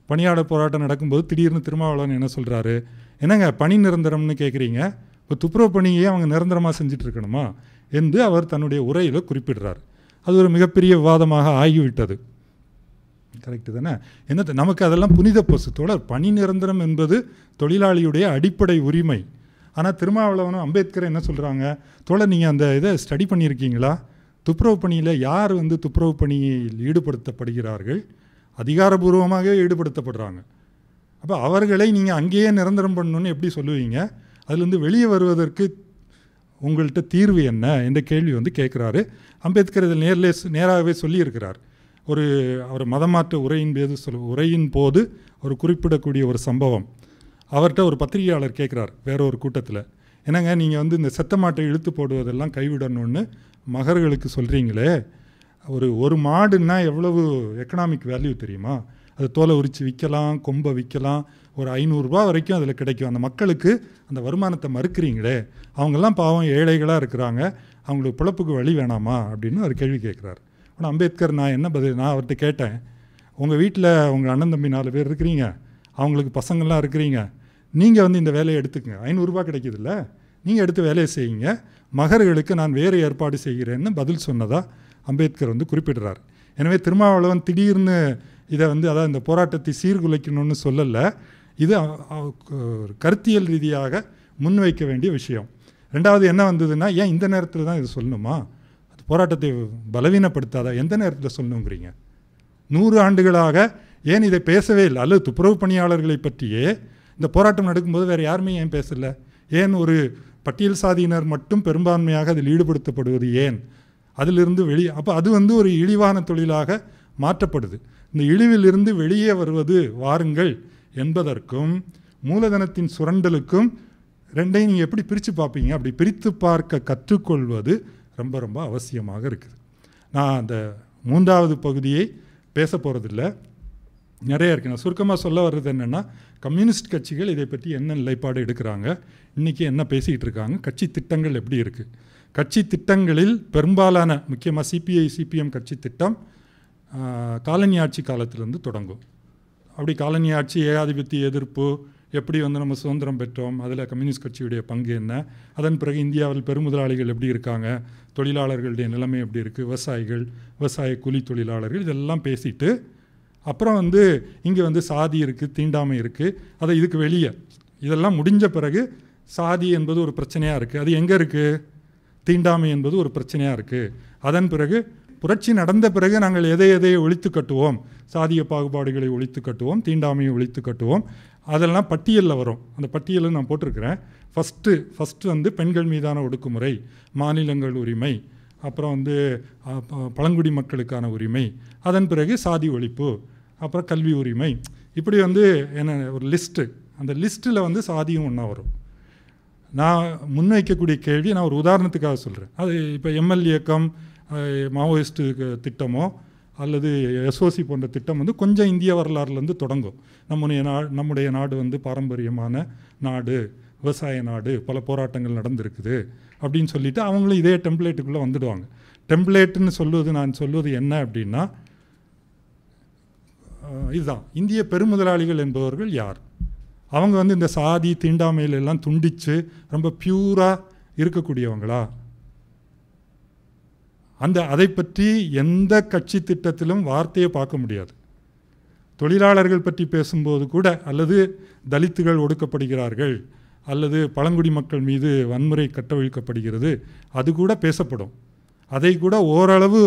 பணியாளர் போராட்டம் நடக்கும்போது திடீர்னு திருமாவளவன் என்ன சொல்கிறாரு? என்னங்க பணி நிரந்தரம்னு கேட்குறீங்க, இப்போ துப்புரவு பணியே அவங்க நிரந்தரமாக செஞ்சுட்டு இருக்கணுமா என்று அவர் தன்னுடைய உரையில் குறிப்பிடுறார். அது ஒரு மிகப்பெரிய விவாதமாக ஆகிவிட்டது. கரெக்டு தானே? என்ன நமக்கு அதெல்லாம் புனித பசு. தோழர், பணி நிரந்தரம் என்பது தொழிலாளியுடைய அடிப்படை உரிமை. ஆனால் திருமாவளவனும் அம்பேத்கர் என்ன சொல்கிறாங்க? தோழர், நீங்கள் அந்த இதை ஸ்டடி பண்ணியிருக்கீங்களா? துப்புரவு பணியில் யார் வந்து துப்புரவு பணியில் ஈடுபடுத்தப்படுகிறார்கள்? அதிகாரபூர்வமாக ஈடுபடுத்தப்படுறாங்க. அப்போ அவர்களை நீங்கள் அங்கேயே நிரந்தரம் பண்ணணுன்னு எப்படி சொல்லுவீங்க? அதுலேருந்து வெளியே வருவதற்கு உங்கள்கிட்ட தீர்வு என்ன என்ற கேள்வி வந்து கேட்குறாரு. அம்பேத்கர் இதில் நேராகவே சொல்லியிருக்கிறார். அவர் மதமாற்ற உரையின் போது ஒரு குறிப்பிடக்கூடிய ஒரு சம்பவம். அவர்கிட்ட ஒரு பத்திரிகையாளர் கேட்குறார் வேற ஒரு கூட்டத்தில், என்னங்க நீங்கள் வந்து இந்த செத்த மாட்டை இழுத்து போடுவதெல்லாம் கைவிடணும்னு மகர்களுக்கு சொல்கிறீங்களே, ஒரு மாடுன்னா எவ்வளவு எக்கனாமிக் வேல்யூ தெரியுமா? அது தோலை உரித்து விற்கலாம், கொம்பை விற்கலாம், ஒரு 500 ரூபா வரைக்கும் அதில் கிடைக்கும். அந்த மக்களுக்கு அந்த வருமானத்தை மறுக்கிறீங்களே, அவங்கெல்லாம் பாவம் ஏழைகளாக இருக்கிறாங்க, அவங்களுக்கு பிழப்புக்கு வழி வேணாமா அப்படின்னு ஒரு கேள்வி கேட்குறாரு. ஆனால் அம்பேத்கர் நான் அவர்கிட்ட கேட்டேன், உங்கள் வீட்டில் உங்கள் அண்ணன் தம்பி 4 பேர் இருக்கிறீங்க, அவங்களுக்கு பசங்கள்லாம் இருக்கிறீங்க, நீங்கள் வந்து இந்த வேலையை எடுத்துக்கங்க, 500 ரூபா கிடைக்கிதுல்ல, நீங்கள் எடுத்து வேலையை செய்யுங்க, மகர்களுக்கு நான் வேறு ஏற்பாடு செய்கிறேன்னு பதில் சொன்னதாக அம்பேத்கர் வந்து குறிப்பிடுறார். எனவே திருமாவளவன் திடீர்னு இதை வந்து அதாவது இந்த போராட்டத்தை சீர்குலைக்கணும்னு சொல்லலை, இது கருத்தியல் ரீதியாக முன்வைக்க வேண்டிய விஷயம். ரெண்டாவது என்ன வந்ததுன்னா, ஏன் இந்த நேரத்தில் தான் இது சொல்லணுமா? அது போராட்டத்தை பலவீனப்படுத்தாதா? எந்த நேரத்தில் சொல்லணுங்கிறீங்க? 100 ஆண்டுகளாக ஏன் இதை பேசவே இல்லை? அல்லது துப்புரவு பணியாளர்களை பற்றியே இந்த போராட்டம் நடக்கும்போது வேறு யாருமே ஏன் பேசலை? ஏன் ஒரு பட்டியல் சாதியினர் மட்டும் பெரும்பான்மையாக அதில் ஈடுபடுத்தப்படுவது ஏன்? அதிலிருந்து அப்போ அது வந்து ஒரு இழிவான தொழிலாக மாற்றப்படுது. இந்த இழிவிலிருந்து வெளியே வருவது வாருங்கள் என்பதற்கும் மூலதனத்தின் சுரண்டலுக்கும் ரெண்டையும் நீங்கள் எப்படி பிரித்து பார்ப்பீங்க? அப்படி பிரித்து பார்க்க கற்றுக்கொள்வது ரொம்ப ரொம்ப அவசியமாக இருக்குது. நான் அந்த 3வது பகுதியை பேச போகிறதில்ல, நிறைய இருக்குது. நான் சுருக்கமாக சொல்ல வர்றது என்னென்னா, கம்யூனிஸ்ட் கட்சிகள் இதை பற்றி என்ன நிலைப்பாடு எடுக்கிறாங்க, இன்றைக்கி என்ன பேசிகிட்டு இருக்காங்க, கட்சி திட்டங்கள் எப்படி இருக்குது. கட்சி திட்டங்களில் பெரும்பாலான முக்கியமாக சிபிஐ சிபிஎம் கட்சி திட்டம் காலனி ஆட்சி காலத்திலேருந்து தொடங்கும். அப்படி காலனி ஆட்சி, ஏகாதிபத்திய எதிர்ப்பு, எப்படி வந்து நம்ம சுதந்திரம் பெற்றோம், அதில் கம்யூனிஸ்ட் கட்சியுடைய பங்கு என்ன, அதன் பிறகு இந்தியாவில் பெருமுதலாளிகள் எப்படி இருக்காங்க, தொழிலாளர்களுடைய நிலைமை எப்படி இருக்குது, விவசாய கூலி தொழிலாளர்கள், இதெல்லாம் பேசிட்டு அப்புறம் வந்து இங்கே வந்து சாதி இருக்குது, தீண்டாமை இருக்குது, அதை இதுக்கு வெளியே இதெல்லாம் முடிஞ்ச பிறகு சாதி என்பது ஒரு பிரச்சனையாக இருக்குது, அது எங்கே இருக்குது, தீண்டாமை என்பது ஒரு பிரச்சனையாக இருக்குது. அதன் பிறகு புரட்சி நடந்த பிறகு நாங்கள் எதை ஒழித்து கட்டுவோம், சாதிய பாகுபாடுகளை ஒழித்து கட்டுவோம், தீண்டாமையை ஒழித்து கட்டுவோம், அதெல்லாம் பட்டியலில் வரும். அந்த பட்டியலில் நான் போட்டிருக்கிறேன். ஃபஸ்ட்டு வந்து பெண்கள் மீதான ஒடுக்குமுறை, மாநிலங்கள் உரிமை, அப்புறம் வந்து பழங்குடி மக்களுக்கான உரிமை, அதன் பிறகு சாதி ஒழிப்பு, அப்புறம் கல்வி உரிமை, இப்படி வந்து என்ன ஒரு லிஸ்ட்டு. அந்த லிஸ்ட்டில் வந்து சாதியும் ஒன்றா வரும். நான் முன்வைக்கக்கூடிய கேள்வி, நான் ஒரு உதாரணத்துக்காக சொல்கிறேன். அது இப்போ எம்எல் இயக்கம், மாவோயிஸ்ட்டு திட்டமோ அல்லது எஸ்ஓசி போன்ற திட்டம் வந்து கொஞ்சம் இந்திய வரலாறுலேருந்து தொடங்கும். நம்முடைய நாடு வந்து பாரம்பரியமான நாடு, விவசாய நாடு, பல போராட்டங்கள் நடந்திருக்குது அப்படின்னு சொல்லிவிட்டு அவங்களும் இதே டெம்ப்ளேட்டுக்குள்ளே வந்துடுவாங்க. டெம்ப்ளேட்டுன்னு நான் சொல்வது என்ன அப்படின்னா, இதுதான் இந்திய பெருமுதலாளிகள் என்பவர்கள் யார்? அவங்க வந்து இந்த சாதி தீண்டாமையிலெல்லாம் துண்டித்து ரொம்ப பியூராக இருக்கக்கூடியவங்களா? அதை பற்றி எந்த கட்சி திட்டத்திலும் வார்த்தையை பார்க்க முடியாது. தொழிலாளர்கள் பற்றி பேசும்போது கூட, அல்லது தலித்துகள் ஒடுக்கப்படுகிறார்கள், அல்லது பழங்குடி மக்கள் மீது வன்முறை கட்டவிழ்க்கப்படுகிறது, அது கூட பேசப்படும். அதை கூட ஓரளவு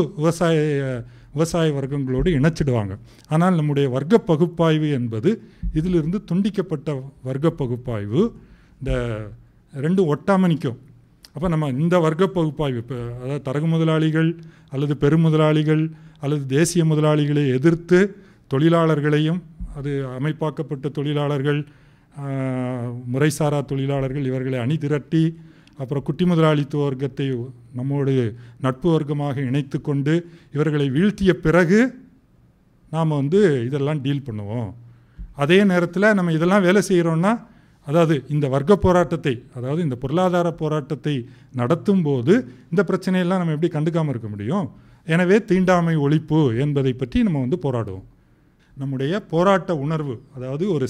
விவசாய வர்க்கங்களோடு இணைச்சிடுவாங்க. ஆனால் நம்முடைய வர்க்க பகுப்பாய்வு என்பது இதிலிருந்து துண்டிக்கப்பட்ட வர்க்க பகுப்பாய்வு. இந்த ரெண்டும் ஒட்டாமல் நிற்கும். அப்போ நம்ம இந்த வர்க்க பகுப்பாய்வு, இப்போ அதாவது தரகு முதலாளிகள் அல்லது பெருமுதலாளிகள் அல்லது தேசிய முதலாளிகளை எதிர்த்து தொழிலாளர்களையும், அது அமைப்பாக்கப்பட்ட தொழிலாளர்கள், முறைசாரா தொழிலாளர்கள், இவர்களை அணி திரட்டி அப்புறம் குட்டி முதலாளித்துவ வர்க்கத்தை நம்மோடு நட்பு வர்க்கமாக இணைத்து கொண்டு இவர்களை வீழ்த்திய பிறகு நாம் வந்து இதெல்லாம் டீல் பண்ணுவோம். அதே நேரத்தில் நம்ம இதெல்லாம் வேலை செய்கிறோன்னா, அதாவது இந்த வர்க்க போராட்டத்தை, அதாவது இந்த பொருளாதார போராட்டத்தை நடத்தும் போது இந்த பிரச்சனையெல்லாம் நம்ம எப்படி கண்டுக்காமல் இருக்க முடியும்? எனவே தீண்டாமை ஒழிப்பு என்பதை பற்றி நம்ம வந்து போராடுவோம். நம்முடைய போராட்ட உணர்வு, அதாவது ஒரு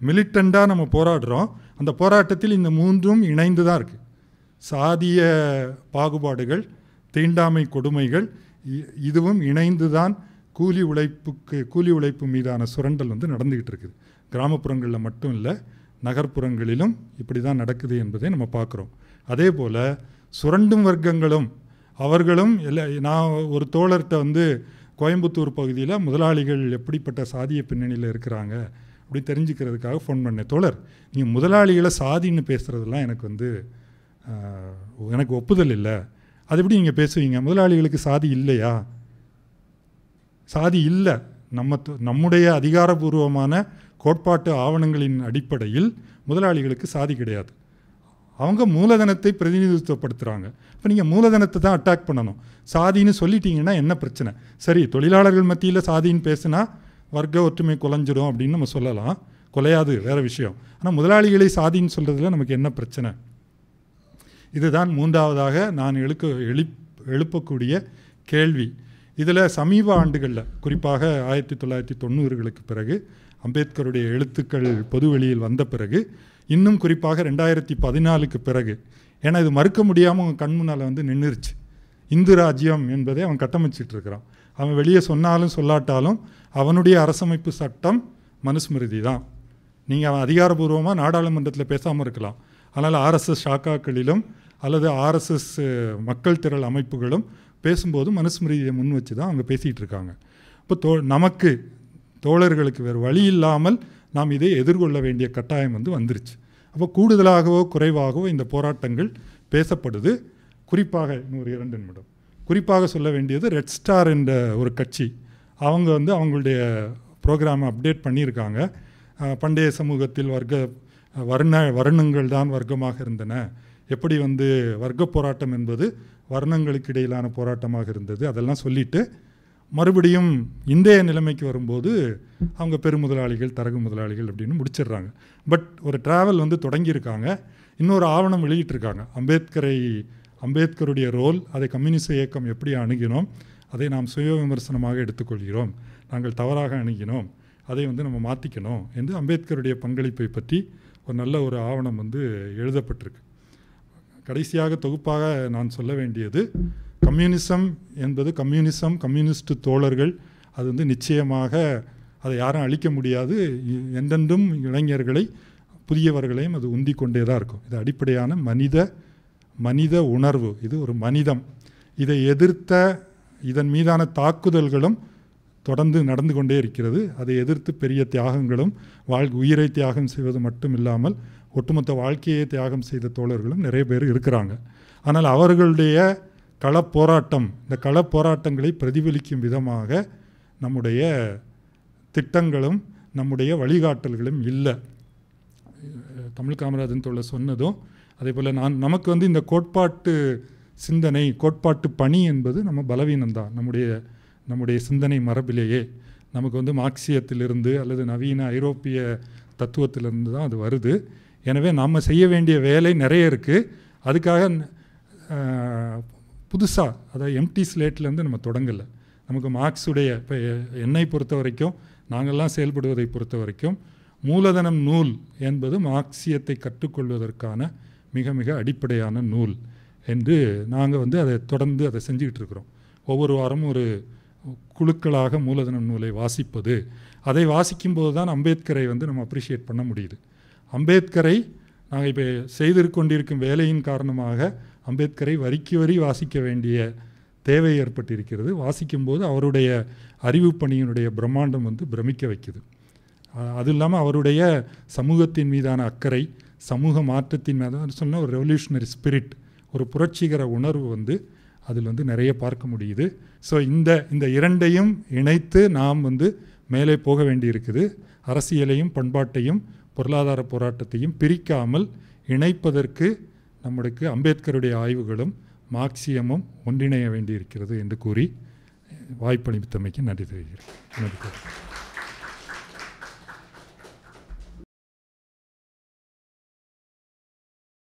மிலிட்டண்டாக நம்ம போராடுறோம். அந்த போராட்டத்தில் இந்த மூன்றும் இணைந்து தான் இருக்குது. சாதிய பாகுபாடுகள், தீண்டாமை கொடுமைகள், இதுவும் இணைந்து தான் கூலி உழைப்பு மீதான சுரண்டல் வந்து நடந்துக்கிட்டு இருக்குது. கிராமப்புறங்களில் மட்டும் இல்லை, நகர்ப்புறங்களிலும் இப்படி தான் நடக்குது என்பதை நம்ம பார்க்குறோம். அதே போல் சுரண்டும் வர்க்கங்களும் அவர்களும் நான் ஒரு தோழர்கிட்ட வந்து கோயம்புத்தூர் பகுதியில் முதலாளிகள் எப்படிப்பட்ட சாதிய பின்னணியில் இருக்கிறாங்க அப்படி தெரிஞ்சுக்கிறதுக்காக ஃபோன் பண்ணேன். தோழர், நீங்கள் முதலாளிகளை சாதின்னு பேசுகிறதெல்லாம் எனக்கு ஒப்புதல் இல்லை. அது எப்படி நீங்கள் பேசுவீங்க? முதலாளிகளுக்கு சாதி இல்லையா? சாதி இல்லை. நம்முடைய அதிகாரபூர்வமான கோட்பாட்டு ஆவணங்களின் அடிப்படையில் முதலாளிகளுக்கு சாதி கிடையாது. அவங்க மூலதனத்தை பிரதிநிதித்துவப்படுத்துகிறாங்க. இப்போ நீங்கள் மூலதனத்தை தான் அட்டாக் பண்ணணும். சாதின்னு சொல்லிட்டீங்கன்னா என்ன பிரச்சனை? சரி, தொழிலாளர்கள் மத்தியில் சாதின்னு பேசுனா வர்க்க ஒற்றுமை குலைஞ்சிடும் அப்படின்னு நம்ம சொல்லலாம், குலையாது, வேறு விஷயம். ஆனால் முதலாளிகளை சாதின்னு சொல்கிறதுல நமக்கு என்ன பிரச்சனை? இதுதான் மூன்றாவதாக நான் எழுப்பக்கூடிய கேள்வி. இதில் சமீப ஆண்டுகளில், குறிப்பாக 1990களுக்கு பிறகு, அம்பேத்கருடைய எழுத்துக்கள் பொது வெளியில் வந்த பிறகு, இன்னும் குறிப்பாக 2014க்கு பிறகு, ஏன்னா இது மறுக்க முடியாமல் அவன் கண் முன்னால் வந்து நின்றுருச்சு. இந்து ராஜ்யம் என்பதை அவன் கட்டமைச்சிட்டு இருக்கிறான். அவன் வெளியே சொன்னாலும் சொல்லாட்டாலும் அவனுடைய அரசமைப்பு சட்டம் மனுஸ்மிருதி தான். நீங்கள் அவன் அதிகாரபூர்வமாக நாடாளுமன்றத்தில் பேசாமல் இருக்கலாம், ஆனால் ஆர்எஸ்எஸ் சாக்காக்களிலும் அல்லது ஆர்எஸ்எஸ் மக்கள் திரள் அமைப்புகளும் பேசும்போது மனுஸ்மிருதியை முன் வச்சு தான் அவங்க பேசிகிட்டு இருக்காங்க. இப்போ நமக்கு தோழர்களுக்கு வேறு வழி இல்லாமல் நாம் இதை எதிர்கொள்ள வேண்டிய கட்டாயம் வந்து வந்துருச்சு. அப்போ கூடுதலாகவோ குறைவாகவோ இந்த போராட்டங்கள் பேசப்படுது. குறிப்பாக இன்னொரு 2 நிமிடம் குறிப்பாக சொல்ல வேண்டியது, ரெட் ஸ்டார் என்ற ஒரு கட்சி, அவங்க வந்து அவங்களுடைய ப்ரோக்ராமை அப்டேட் பண்ணியிருக்காங்க. பண்டைய சமூகத்தில் வர்ணங்கள் தான் வர்க்கமாக இருந்தன, எப்படி வந்து வர்க்க போராட்டம் என்பது வர்ணங்களுக்கு இடையிலான போராட்டமாக இருந்தது, அதெல்லாம் சொல்லிவிட்டு மறுபடியும் இந்திய நிலைமைக்கு வரும்போது அவங்க பெருமுதலாளிகள் தரகு முதலாளிகள் அப்படின்னு முடிச்சிடுறாங்க. பட் ஒரு ட்ராவல் வந்து தொடங்கியிருக்காங்க. இன்னொரு ஆவணம் வெளியிட்டிருக்காங்க. அம்பேத்கருடைய ரோல், அதை கம்யூனிஸ்ட் இயக்கம் எப்படி அணுகினோம், அதை நாம் சுய விமர்சனமாக எடுத்துக்கொள்கிறோம், நாங்கள் தவறாக அணுகினோம், அதை வந்து நம்ம மாற்றிக்கணும் என்று அம்பேத்கருடைய பங்களிப்பை பற்றி ஒரு நல்ல ஒரு ஆவணம் வந்து எழுதப்பட்டிருக்கு. கடைசியாக தொகுப்பாக நான் சொல்ல வேண்டியது, கம்யூனிசம் என்பது கம்யூனிஸ்ட் தோழர்கள், அது வந்து நிச்சயமாக அதை யாரும் அழிக்க முடியாது. என்றென்றும் இளைஞர்களை, புதியவர்களையும் அது உந்தி கொண்டே தான் இருக்கும். இது அடிப்படையான மனித உணர்வு, இது ஒரு மனிதம். இதை எதிர்த்த இதன் மீதான தாக்குதல்களும் தொடர்ந்து நடந்து கொண்டே இருக்கிறது. அதை எதிர்த்து பெரிய தியாகங்களும், உயிரை தியாகம் செய்வது மட்டும் இல்லாமல் ஒட்டுமொத்த வாழ்க்கையை தியாகம் செய்த தோழர்களும் நிறைய பேர் இருக்கிறாங்க. ஆனால் அவர்களுடைய களப்போராட்டம், இந்த களப்போராட்டங்களை பிரதிபலிக்கும் விதமாக நம்முடைய திட்டங்களும் நம்முடைய வழிகாட்டல்களும் இல்லை. தமிழ் காமராஜன் தோழர் சொன்னதும் அதே போல் நமக்கு வந்து இந்த கோட்பாட்டு சிந்தனை, கோட்பாட்டு பணி என்பது நம்ம பலவீனம்தான். நம்முடைய சிந்தனை மரபிலேயே நமக்கு வந்து மார்க்சியத்திலிருந்து அல்லது நவீன ஐரோப்பிய தத்துவத்திலிருந்து தான் அது வருது. எனவே நம்ம செய்ய வேண்டிய வேலை நிறைய இருக்குது. அதுக்காக புதுசாக, அதாவது எம்டி ஸ்லேட்லேருந்து நம்ம தொடங்கலை. நமக்கு மார்க்ஸுடைய, இப்போ என்னை பொறுத்த வரைக்கும், நாங்கள்லாம் செயல்படுவதை பொறுத்த வரைக்கும், மூலதனம் நூல் என்பது மார்க்சியத்தை கற்றுக்கொள்வதற்கான மிக மிக அடிப்படையான நூல் என்று நாங்கள் வந்து அதை தொடர்ந்து அதை செஞ்சுக்கிட்டு இருக்கிறோம். ஒவ்வொரு வாரமும் ஒரு குழுக்களாக மூலதனம் நூலை வாசிப்பது, அதை வாசிக்கும்போது தான் அம்பேத்கரை வந்து நம்ம அப்ரிஷியேட் பண்ண முடியுது. அம்பேத்கரை நாங்கள் இப்போ செய்திருக்கொண்டிருக்கும் வேலையின் காரணமாக அம்பேத்கரை வரிக்கு வரி வாசிக்க வேண்டிய தேவை ஏற்பட்டிருக்கிறது. வாசிக்கும்போது அவருடைய அறிவு பணியினுடைய பிரம்மாண்டம் வந்து பிரமிக்க வைக்குது. அது இல்லாமல் அவருடைய சமூகத்தின் மீதான அக்கறை, சமூக மாற்றத்தின் மீதான சொன்ன ஒரு ரெவல்யூஷனரி ஸ்பிரிட், ஒரு புரட்சிகர உணர்வு வந்து அதில் வந்து நிறைய பார்க்க முடியுது. ஸோ இந்த இரண்டையும் இணைத்து நாம் வந்து மேலே போக வேண்டியிருக்குது. அரசியலையும் பண்பாட்டையும் பொருளாதார போராட்டத்தையும் பிரிக்காமல் இணைப்பதற்கு நம்மளுக்கு அம்பேத்கருடைய ஆய்வுகளும் மார்க்சியமும் ஒன்றிணைய வேண்டியிருக்கிறது என்று கூறி வாய்ப்பளித்தமைக்கு நன்றி தெரிவிக்கிறேன்.